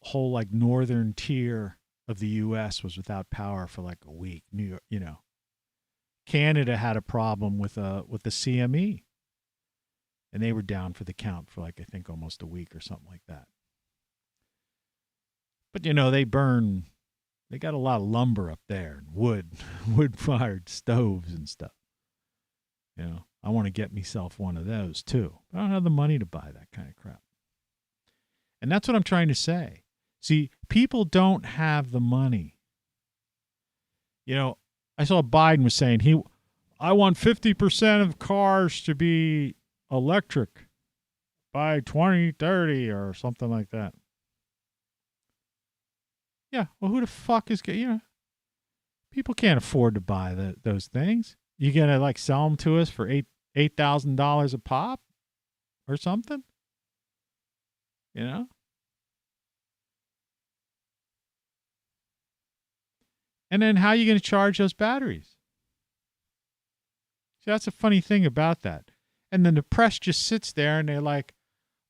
northern tier of the U.S. was without power for a week. New York, Canada had a problem with the CME, and they were down for the count for I think almost a week or something like that. But they got a lot of lumber up there and wood-fired stoves and stuff. I want to get myself one of those too. I don't have the money to buy that kind of crap. And that's what I'm trying to say. See, people don't have the money. I saw Biden was saying I want 50% of cars to be electric by 2030 or something like that. Yeah, well, who the fuck is people can't afford to buy those things. You gonna sell them to us for $8,000 a pop or something? And then how are you going to charge those batteries? See, that's a funny thing about that. And then the press just sits there and they're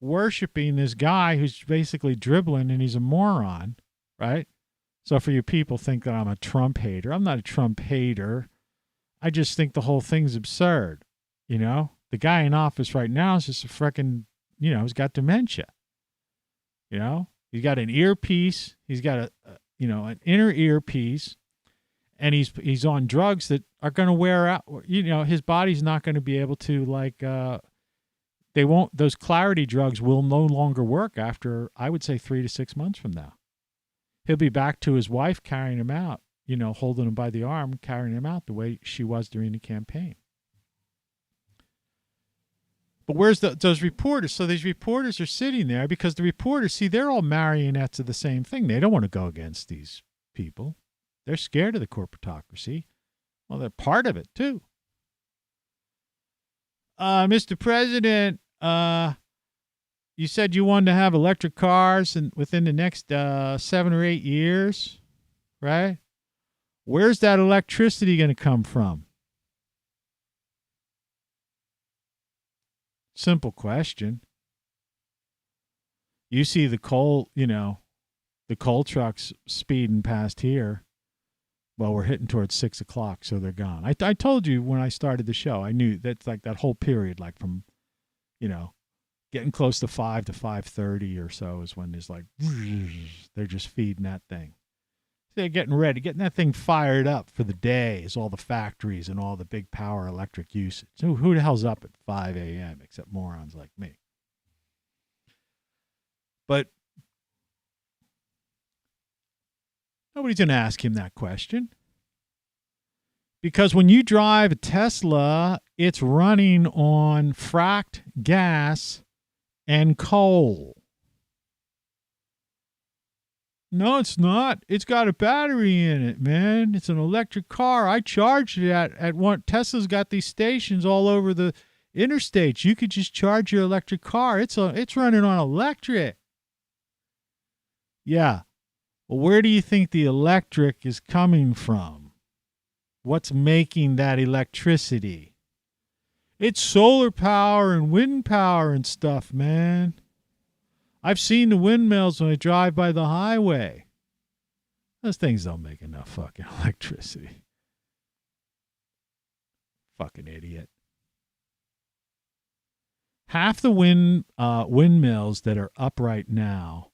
worshiping this guy who's basically dribbling and he's a moron, right? So for you people think that I'm a Trump hater. I'm not a Trump hater. I just think the whole thing's absurd. The guy in office right now is just a freaking, he's got dementia. He's got an earpiece. He's got an inner earpiece. And he's on drugs that are going to wear out. His body's not going to be able to those clarity drugs will no longer work after, I would say, 3 to 6 months from now. He'll be back to his wife carrying him out, holding him by the arm, carrying him out the way she was during the campaign. But where's those reporters? So these reporters are sitting there because the reporters, see, they're all marionettes of the same thing. They don't want to go against these people. They're scared of the corporatocracy. Well, they're part of it, too. Mr. President, you said you wanted to have electric cars within the next 7 or 8 years, right? Where's that electricity going to come from? Simple question. You see the coal trucks speeding past here. Well, we're hitting towards 6 o'clock, so they're gone. I told you when I started the show, I knew that's that whole period, from, getting close to 5 to 5:30 or so is when there's they're just feeding that thing. They're getting ready, getting that thing fired up for the day is all the factories and all the big power electric usage. So who the hell's up at 5 a.m. except morons like me? But nobody's going to ask him that question. Because when you drive a Tesla, it's running on fracked gas and coal. No, it's not. It's got a battery in it, man. It's an electric car. I charged it at one. Tesla's got these stations all over the interstates. You could just charge your electric car. It's running on electric. Yeah. Well, where do you think the electric is coming from? What's making that electricity? It's solar power and wind power and stuff, man. I've seen the windmills when I drive by the highway. Those things don't make enough fucking electricity. Fucking idiot. Half the windmills that are up right now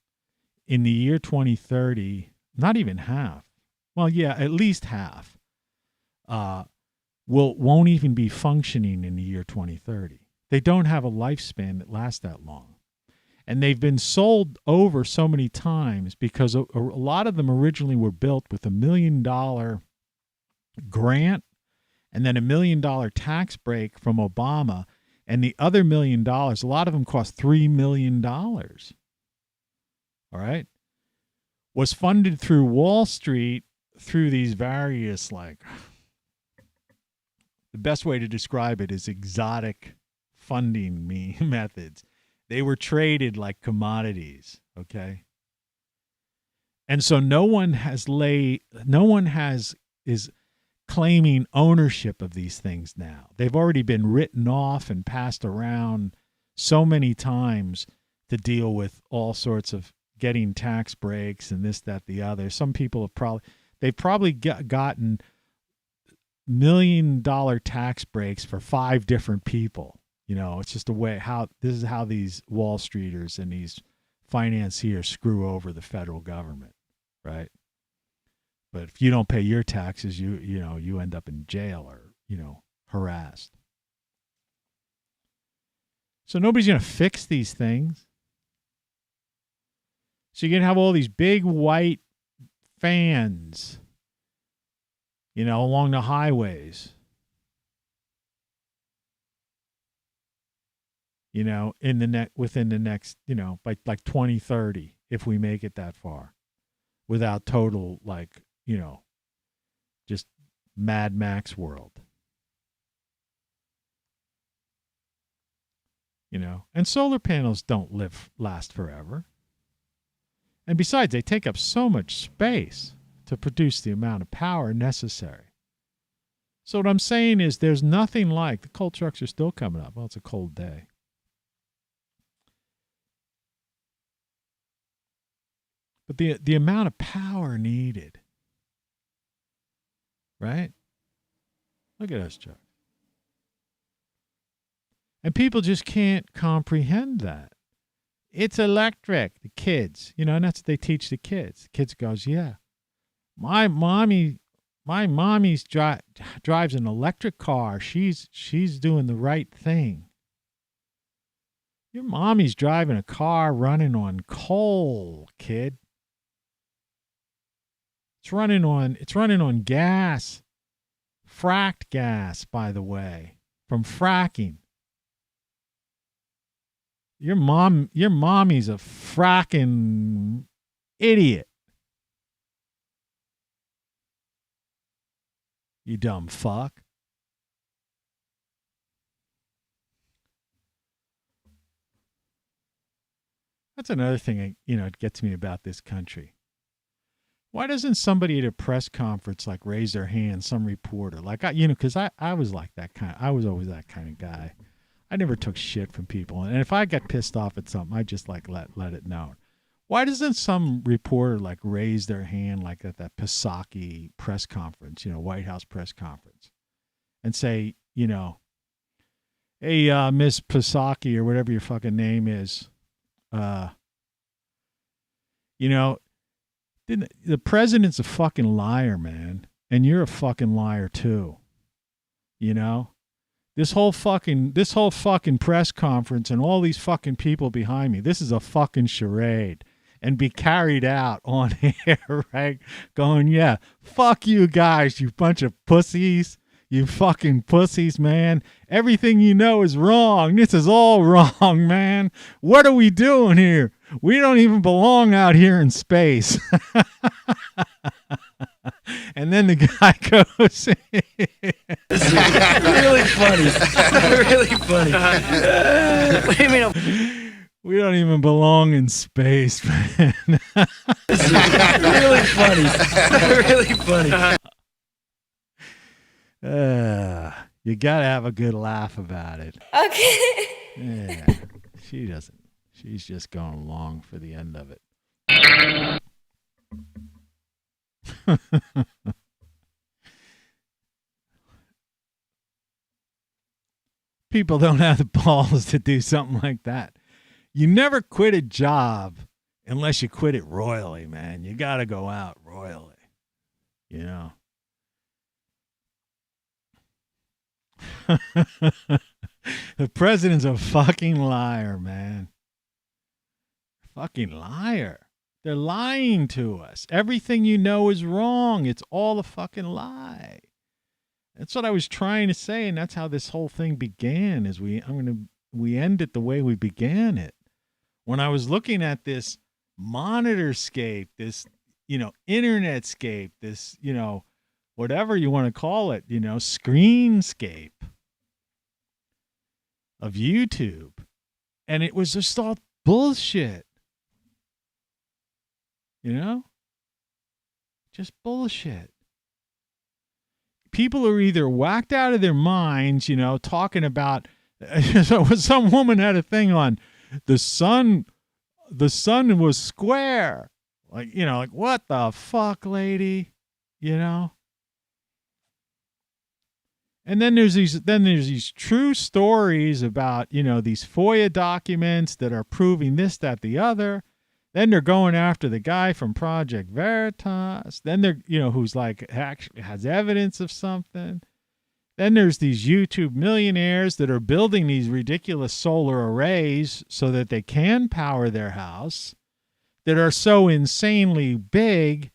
in the year 2030, not even half. Well, yeah, at least half. Won't even be functioning in the year 2030. They don't have a lifespan that lasts that long. And they've been sold over so many times because a lot of them originally were built with $1 million grant and then $1 million tax break from Obama. And the other $1 million, a lot of them cost $3 million. All right. Was funded through Wall Street through these various, like, the best way to describe it is exotic funding methods. They were traded like commodities, okay? And so no one is claiming ownership of these things now. They've already been written off and passed around so many times to deal with all sorts of getting tax breaks and this, that, the other. Some people have probably gotten $1 million tax breaks for 5 different people. You know, it's just a way this is how these Wall Streeters and these financiers screw over the federal government, right? But if you don't pay your taxes, you end up in jail or, harassed. So nobody's going to fix these things. So you're going to have all these big white fans, along the highways. Within the next, by like 2030, if we make it that far, without total, just Mad Max world. And solar panels don't last forever. And besides, they take up so much space to produce the amount of power necessary. So what I'm saying is there's nothing like, the coal trucks are still coming up. Well, it's a cold day. But the amount of power needed, right? Look at us, Chuck. And people just can't comprehend that. It's electric. The kids, and that's what they teach the kids. The kids goes, yeah, my mommy's drives an electric car. She's doing the right thing. Your mommy's driving a car running on coal, kid. It's running on gas, fracked gas, by the way, from fracking. Your mommy's a fracking idiot. You dumb fuck. That's another thing, it gets me about this country. Why doesn't somebody at a press conference raise their hand, some reporter? Because I was like that kind. I was always that kind of guy. I never took shit from people, and if I got pissed off at something, I just let it know. Why doesn't some reporter raise their hand at that Psaki press conference, White House press conference, and say, hey, Miss Psaki or whatever your fucking name is, the president's a fucking liar, man. And you're a fucking liar too. This whole fucking press conference and all these fucking people behind me, this is a fucking charade. and be carried out on air, right? Going, yeah, fuck you guys, you bunch of pussies. You fucking pussies, man. Everything you know is wrong. This is all wrong, man. What are we doing here? We don't even belong out here in space. And then the guy goes, This is really funny. Really funny. What do you mean? we don't even belong in space, man. This is really funny. Really funny. You gotta have a good laugh about it. Okay. Yeah, she doesn't. She's just going along for the end of it. People don't have the balls to do something like that. You never quit a job unless you quit it royally, man. You gotta go out royally, you know. The president's a fucking liar, man. Fucking liar. They're lying to us. Everything you know is wrong. It's all a fucking lie. That's what I was trying to say, and that's how this whole thing began. We end it the way we began it. When I was looking at this monitorscape, this, internetscape, this, whatever you want to call it, screenscape of YouTube. And it was just all bullshit. Just bullshit. People are either whacked out of their minds, talking about, some woman had a thing on the sun was square. Like, what the fuck, lady? And then there's these true stories about, these FOIA documents that are proving this, that, the other. Then they're going after the guy from Project Veritas. Then they're, who's like actually has evidence of something. Then there's these YouTube millionaires that are building these ridiculous solar arrays so that they can power their house, that are so insanely big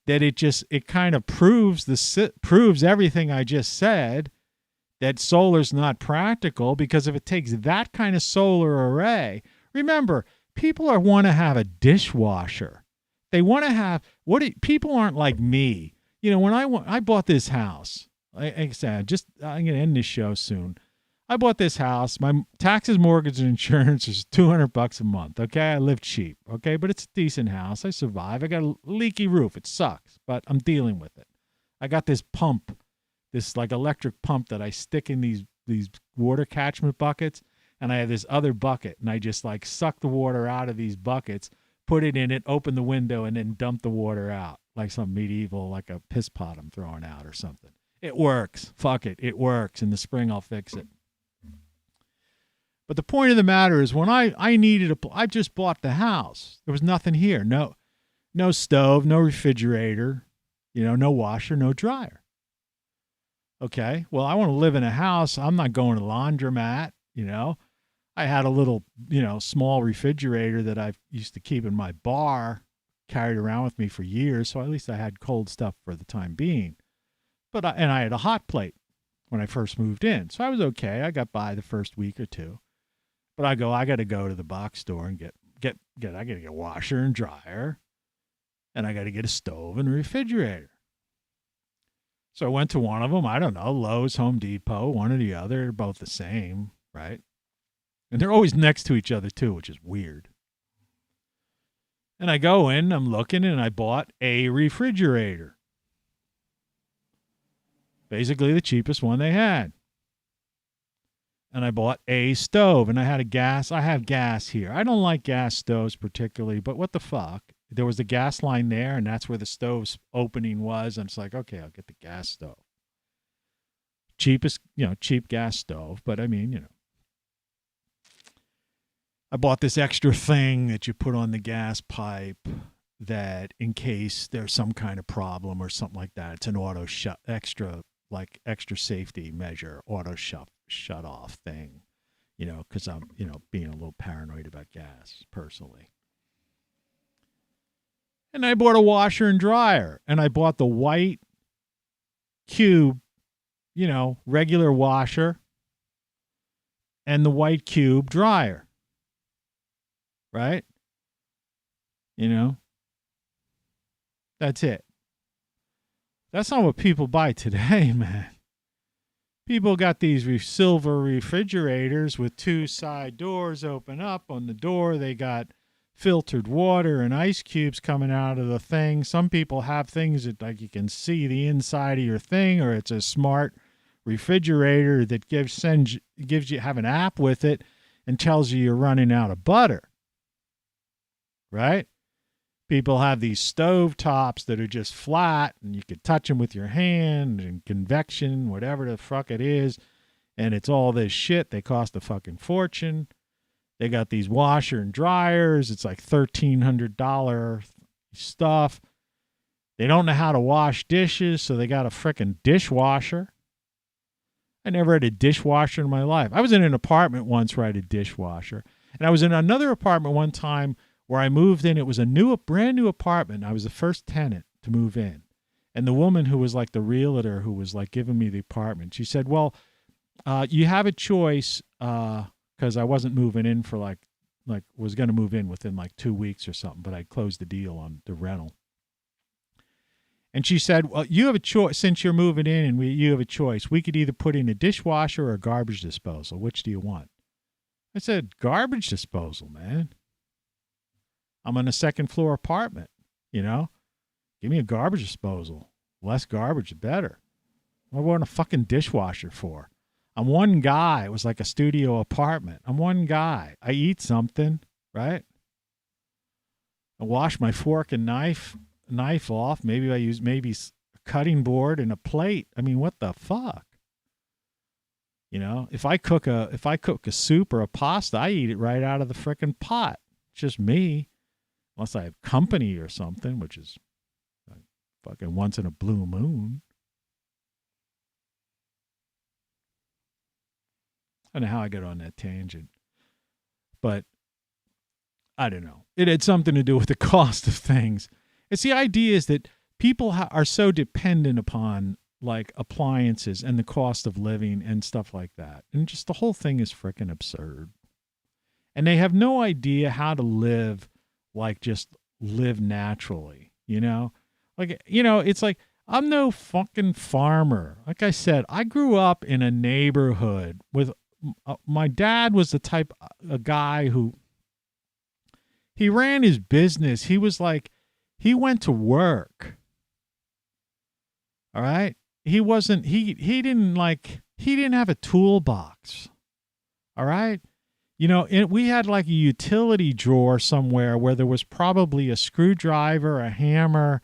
that it kind of proves everything I just said, that solar's not practical, because if it takes that kind of solar array, remember, people want to have a dishwasher. They want to have people aren't like me. When I bought this house, like I said, I'm going to end this show soon. I bought this house. My taxes, mortgage, and insurance is $200 a month. Okay, I live cheap. Okay, but it's a decent house. I survive. I got a leaky roof. It sucks, but I'm dealing with it. I got this pump, this like electric pump that I stick in these water catchment buckets. And I have this other bucket, and I just like suck the water out of these buckets, put it in it, open the window, and then dump the water out like some medieval, like a piss pot I'm throwing out or something. It works. Fuck it. It works. In the spring, I'll fix it. But the point of the matter is, when I just bought the house. There was nothing here. No stove, no refrigerator, no washer, no dryer. Okay. Well, I want to live in a house. I'm not going to the laundromat, I had a little, small refrigerator that I used to keep in my bar, carried around with me for years. So at least I had cold stuff for the time being. And I had a hot plate when I first moved in. So I was okay. I got by the first week or two. But I got to go to the box store and I got to get a washer and dryer. And I got to get a stove and a refrigerator. So I went to one of them. I don't know, Lowe's, Home Depot, one or the other, both the same, right? And they're always next to each other too, which is weird. And I go in, I'm looking, and I bought a refrigerator. Basically the cheapest one they had. And I bought a stove, and I have gas here. I don't like gas stoves particularly, but what the fuck? There was a gas line there, and that's where the stove's opening was. And it's like, okay, I'll get the gas stove. Cheapest, cheap gas stove, but I mean, I bought this extra thing that you put on the gas pipe that in case there's some kind of problem or something like that, it's an auto extra safety measure, auto shut off thing, because I'm, being a little paranoid about gas personally. And I bought a washer and dryer. And I bought the white cube, regular washer, and the white cube dryer. Right? That's it. That's not what people buy today, man. People got these silver refrigerators with 2 side doors open up. On the door, they got filtered water and ice cubes coming out of the thing. Some people have things that like you can see the inside of your thing, or it's a smart refrigerator that gives you have an app with it and tells you you're running out of butter. Right? People have these stove tops that are just flat and you could touch them with your hand, and convection, whatever the fuck it is. And it's all this shit. They cost a fucking fortune. They got these washer and dryers. It's like $1,300 stuff. They don't know how to wash dishes, so they got a frickin' dishwasher. I never had a dishwasher in my life. I was in an apartment once where I had a dishwasher. And I was in another apartment one time where I moved in. It was a brand new apartment. I was the first tenant to move in. And the woman who was like the realtor who was like giving me the apartment, she said, well, you have a choice, because I wasn't moving in for like was going to move in within like 2 weeks or something, but I closed the deal on the rental. And she said, well, you have a choice. Since you're moving in and you have a choice, we could either put in a dishwasher or a garbage disposal. Which do you want? I said, garbage disposal, man. I'm in a 2nd floor apartment, Give me a garbage disposal. Less garbage, the better. What do I want a fucking dishwasher for? I'm one guy. It was like a studio apartment. I'm one guy. I eat something, right? I wash my fork and knife off. Maybe I use a cutting board and a plate. I mean, what the fuck? If I cook a soup or a pasta, I eat it right out of the frickin' pot. It's just me. Unless I have company or something, which is like fucking once in a blue moon. I don't know how I got on that tangent. But I don't know. It had something to do with the cost of things. It's the idea is that people are so dependent upon like appliances and the cost of living and stuff like that. And just the whole thing is freaking absurd. And they have no idea how to live, like just live naturally, it's like, I'm no fucking farmer. Like I said, I grew up in a neighborhood with, my dad was the type of guy who, he ran his business. He was like, he went to work. All right. He didn't have a toolbox. All right. We had like a utility drawer somewhere where there was probably a screwdriver, a hammer,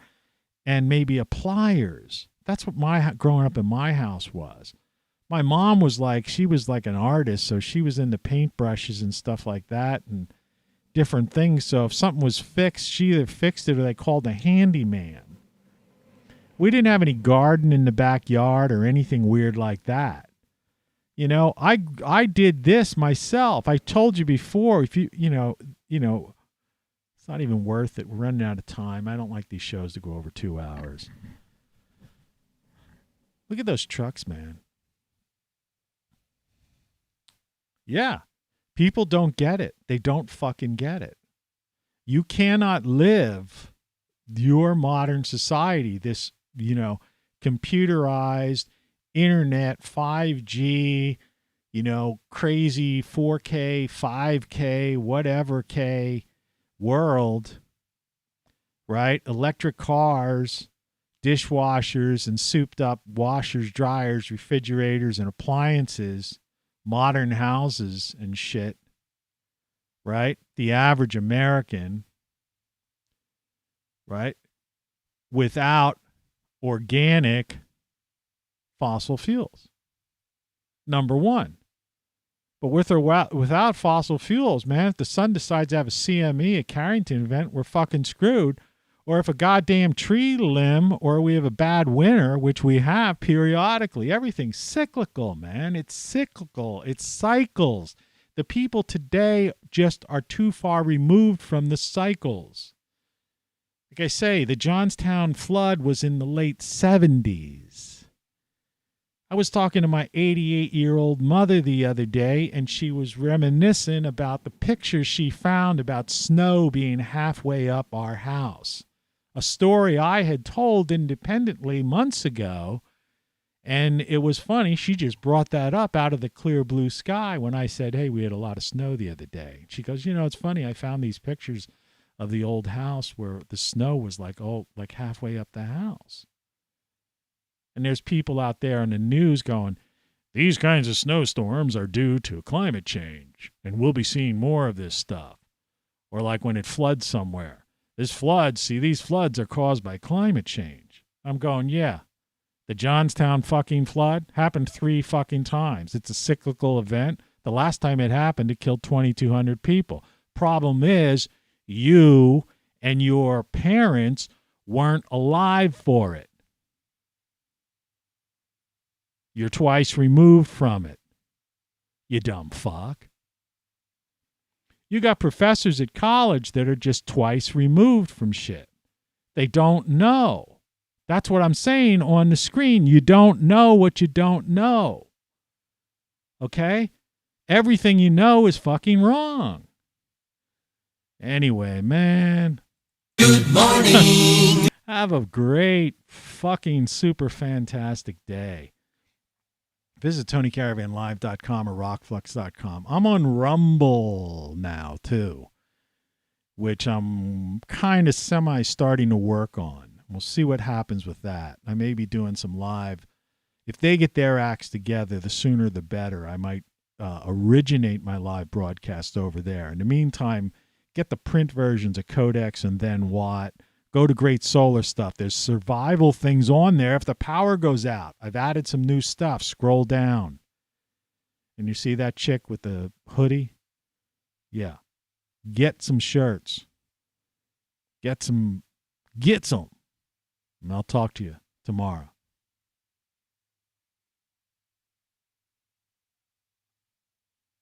and maybe a pliers. That's what growing up in my house was. My mom was she was like an artist, so she was into paintbrushes and stuff like that and different things. So if something was fixed, she either fixed it or they called a handyman. We didn't have any garden in the backyard or anything weird like that. I did this myself. I told you before, if it's not even worth it. We're running out of time. I don't like these shows to go over 2 hours. Look at those trucks, man. Yeah. People don't get it. They don't fucking get it. You cannot live your modern society, this, computerized, internet, 5G, crazy 4K, 5K, whatever K world, right? Electric cars, dishwashers and souped up washers, dryers, refrigerators, and appliances, modern houses and shit, right? The average American, right? Without organic fossil fuels. Number one. But with or without fossil fuels, man, if the sun decides to have a CME, a Carrington event, we're fucking screwed. Or if a goddamn tree limb, or we have a bad winter, which we have periodically. Everything's cyclical, man. It's cyclical. It cycles. The people today just are too far removed from the cycles. Like I say, the Johnstown flood was in the late 70s. I was talking to my 88-year-old mother the other day, and she was reminiscing about the pictures she found about snow being halfway up our house. A story I had told independently months ago, and it was funny. She just brought that up out of the clear blue sky when I said, hey, we had a lot of snow the other day. She goes, it's funny. I found these pictures of the old house where the snow was like halfway up the house. And there's people out there in the news going, these kinds of snowstorms are due to climate change, and we'll be seeing more of this stuff. Or like when it floods somewhere. These floods are caused by climate change. I'm going, yeah. The Johnstown fucking flood happened 3 fucking times. It's a cyclical event. The last time it happened, it killed 2,200 people. Problem is, you and your parents weren't alive for it. You're twice removed from it. You dumb fuck. You got professors at college that are just twice removed from shit. They don't know. That's what I'm saying on the screen. You don't know what you don't know. Okay? Everything you know is fucking wrong. Anyway, man. Good morning. Have a great fucking super fantastic day. Visit TonyCaravanLive.com or RockFLUX.com. I'm on Rumble now, too, which I'm kind of starting to work on. We'll see what happens with that. I may be doing some live. If they get their acts together, the sooner the better. I might originate my live broadcast over there. In the meantime, get the print versions of Codex and Then What. Go to Great Solar Stuff. There's survival things on there if the power goes out. I've added some new stuff. Scroll down. And you see that chick with the hoodie? Yeah. Get some shirts. Get some. And I'll talk to you tomorrow.